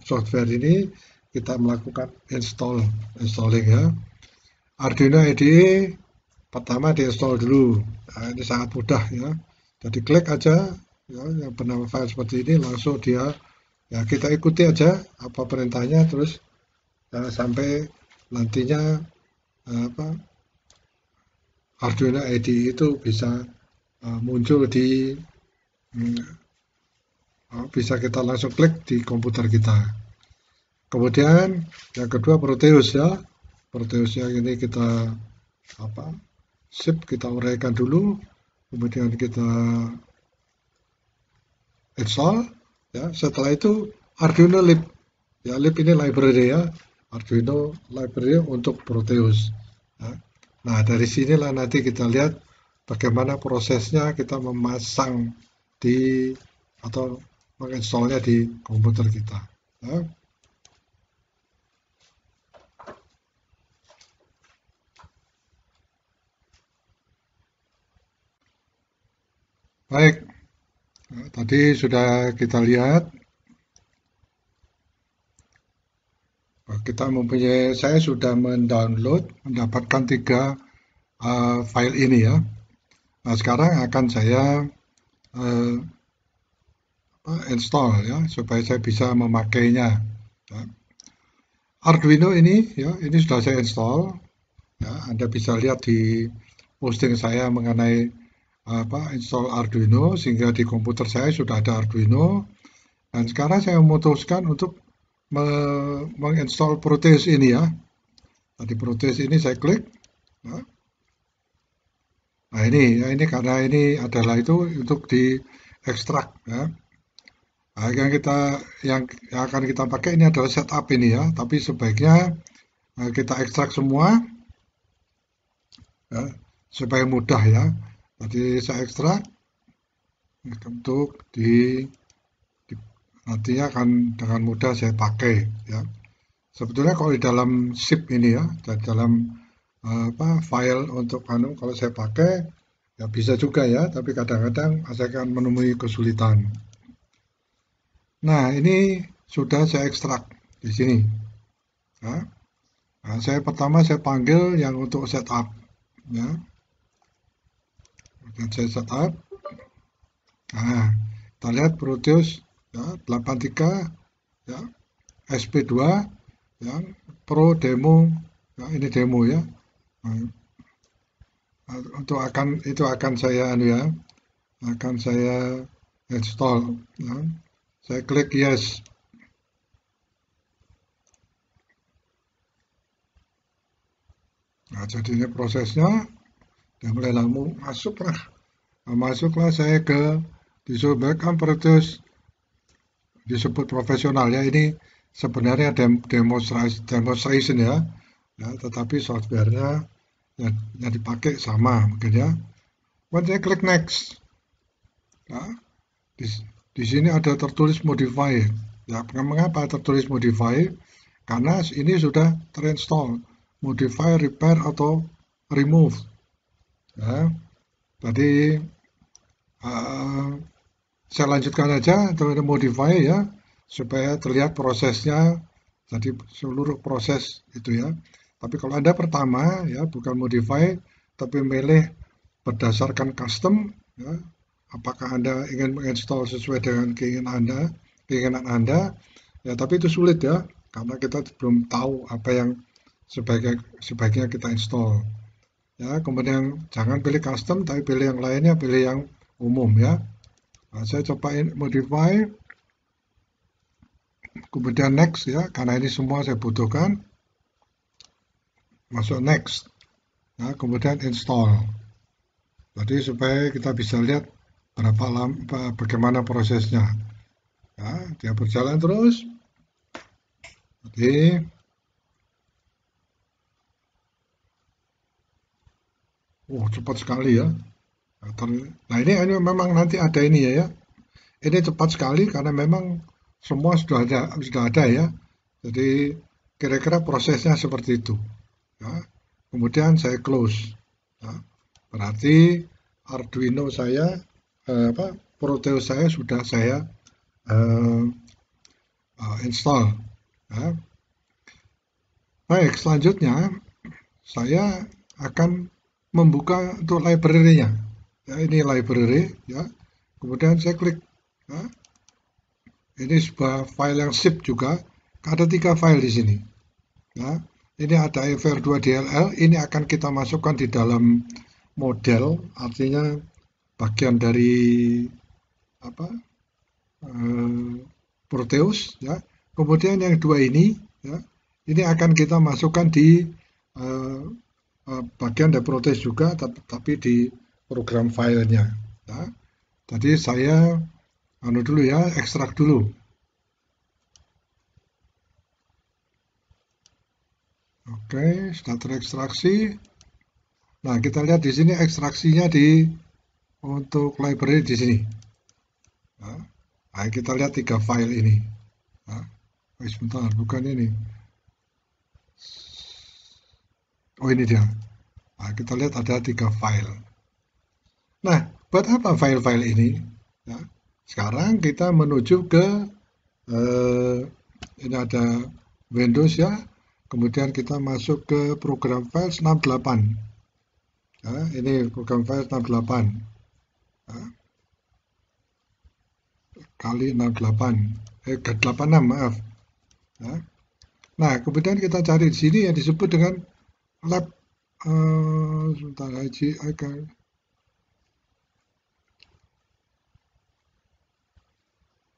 software ini kita melakukan installing ya. Arduino IDE pertama diinstal dulu. Nah, ini sangat mudah ya. Jadi klik aja ya, yang bernama file seperti ini, langsung dia ya, kita ikuti aja apa perintahnya, terus sampai nantinya Arduino IDE itu bisa muncul bisa kita langsung klik di komputer kita. Kemudian yang kedua Proteus ya. Proteus yang ini kita kita uraikan dulu, kemudian kita install ya. Setelah itu Arduino lib ya, lib ini library ya, Arduino library untuk Proteus ya. Nah, dari sinilah nanti kita lihat bagaimana prosesnya kita memasang atau menginstallnya di komputer kita ya. Baik, tadi sudah kita lihat saya sudah mendapatkan 3 file ini ya. Nah, sekarang akan saya install ya, supaya saya bisa memakainya ya. Arduino ini ya, ini sudah saya install ya. Anda bisa lihat di posting saya mengenai install Arduino, sehingga di komputer saya sudah ada Arduino. Dan sekarang saya memutuskan untuk menginstall Proteus ini ya. Tadi Proteus ini saya klik ya. Nah, ini karena ini adalah itu untuk di ekstrak ya. Nah, yang akan kita pakai ini adalah setup ini ya, tapi sebaiknya kita ekstrak semua ya, supaya mudah ya. Jadi saya ekstrak untuk nantinya akan dengan mudah saya pakai ya. Sebetulnya kalau di dalam zip ini ya, dalam file untuk kalau saya pakai ya bisa juga ya, tapi kadang-kadang saya akan menemui kesulitan. Nah, ini sudah saya ekstrak di sini ya. Nah, pertama saya panggil yang untuk setup ya. Dan saya setup. Nah, kita lihat Proteus ya, 83 ya, SP2 ya, Pro demo ya, ini demo ya. Nah, itu akan saya install ya. Saya klik yes. Nah, jadi ini prosesnya dan mulai masuklah saya ke disebut Proteus, disebut profesional ya. Ini sebenarnya demonstration ya, tetapi softwarenya yang dipakai sama mungkin ya. Kemudian saya klik next ya. Di sini ada tertulis modify ya. Mengapa tertulis modify? karena ini sudah terinstall. Modify, repair, atau remove. Ya. Tadi saya lanjutkan aja atau modify ya, supaya terlihat prosesnya, jadi seluruh proses itu ya. Tapi kalau Anda pertama ya, bukan modify, tapi milih berdasarkan custom ya, apakah Anda ingin menginstall sesuai dengan keinginan Anda ya, tapi itu sulit ya, karena kita belum tahu apa yang sebaiknya kita install ya. Kemudian jangan pilih custom, tapi pilih yang lainnya, pilih yang umum ya. Nah, saya cobain modify, kemudian next ya, karena ini semua saya butuhkan, masuk next ya, kemudian install. Jadi supaya kita bisa lihat bagaimana prosesnya ya, dia berjalan terus. Oke. Cepat sekali ya. Nah, ini memang nanti ada ini ya. Ini cepat sekali karena memang semua sudah ada ya. Jadi kira-kira prosesnya seperti itu. Ya. Kemudian saya close. Ya. Berarti Arduino saya, Proteus saya sudah saya install. Ya. Baik, selanjutnya saya akan membuka untuk library-nya. Ya, ini library ya. Kemudian saya klik ya. Ini sebuah file yang zip juga. Ada 3 file di sini. Ya. Ini ada FR2DLL, ini akan kita masukkan di dalam model, artinya bagian dari Proteus ya. Kemudian yang 2 ini ya, ini akan kita masukkan di bagian dari Proteus juga, tapi di program filenya ya. Jadi saya dulu ya, ekstrak dulu. Oke, sudah terekstraksi. Nah, kita lihat di sini ekstraksinya untuk library di sini. Nah, kita lihat 3 file ini. Nah, sebentar, bukan ini. Oh, ini dia. Nah, kita lihat ada 3 file. Nah, buat apa file-file ini? Ya, sekarang kita menuju ke ini ada Windows ya. Kemudian kita masuk ke program files 68. Ya, ini program files 68. Ya. Kali 68. 86, maaf. Ya. Nah, kemudian kita cari di sini yang disebut dengan lab sebentar akan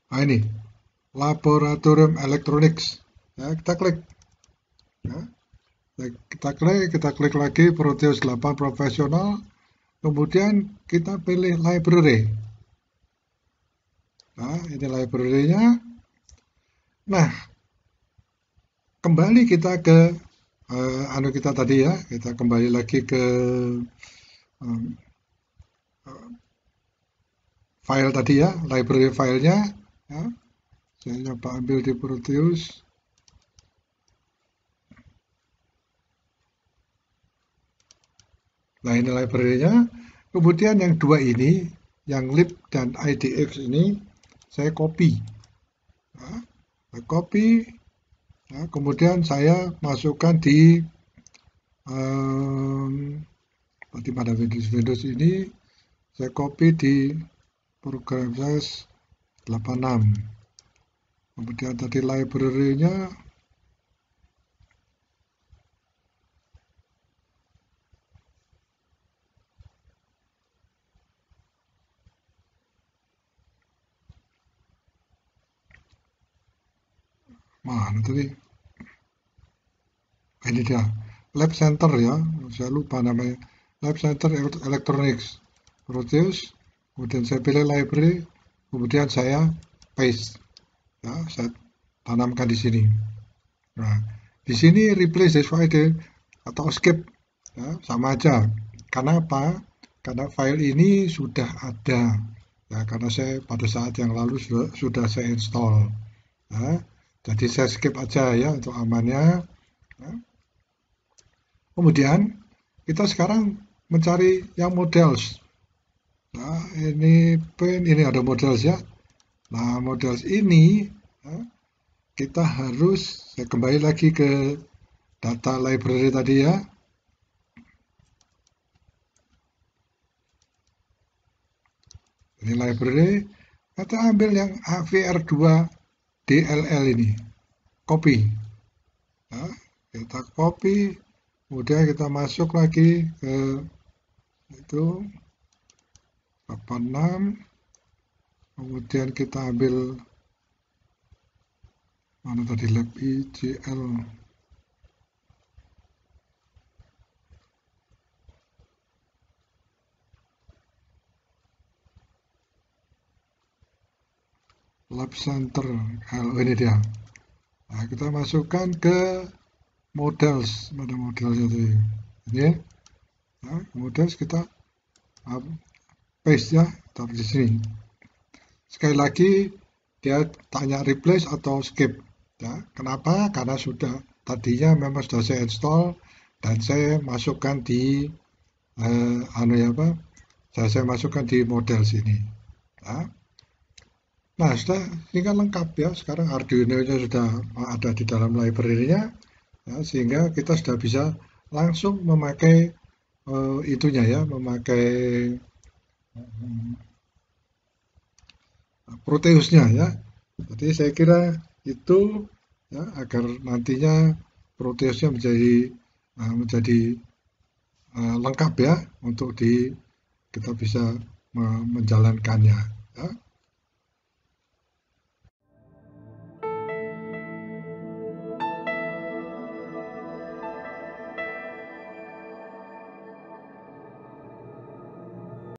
nah, ini Laboratorium Electronics ya, kita klik ya. Kita klik lagi Proteus 8 Profesional, kemudian kita pilih library. Nah, ini library-nya. Nah, kembali kita ke kita tadi ya, kita kembali lagi ke file tadi ya, library filenya ya. Saya coba ambil di Proteus. Nah, ini library-nya. Kemudian yang 2 ini, yang lib dan IDX ini saya copy. Nah, saya copy. Nah, kemudian saya masukkan di tadi pada Windows ini saya copy di program files 86. Kemudian tadi library-nya mana tadi? Ini dia, Lab Center ya, saya lupa namanya. Lab Center Electronics Proteus. Kemudian saya pilih library, kemudian saya paste. Ya, saya tanamkan di sini. Nah, di sini replace this file atau escape ya, sama aja. Karena apa? Karena file ini sudah ada. Ya, karena saya pada saat yang lalu sudah saya install. Ya. Jadi saya skip aja ya untuk amannya. Nah, kemudian kita sekarang mencari yang models. Nah, ini pen, ini ada models ya. Nah, models ini ya, kita harus, saya kembali lagi ke data library tadi ya. Ini library, kita ambil yang AVR2 DLL ini, copy. Nah, kita copy, kemudian kita masuk lagi ke itu 86, kemudian kita ambil mana tadi lab ICL lab center, ini dia. Nah, kita masukkan ke models, ada modelnya tadi ini. Nah, kemudian kita paste ya, taruh di sini. Sekali lagi dia tanya replace atau skip ya. Kenapa? Karena sudah tadinya memang sudah saya install dan saya masukkan di ya apa, saya masukkan di model sini ya. Nah, sudah, ini kan lengkap ya. Sekarang Arduino-nya sudah ada di dalam library-nya ya, sehingga kita sudah bisa langsung memakai itunya ya, memakai Proteusnya ya. Jadi saya kira itu ya, agar nantinya Proteusnya menjadi lengkap ya untuk kita bisa menjalankannya. Ya.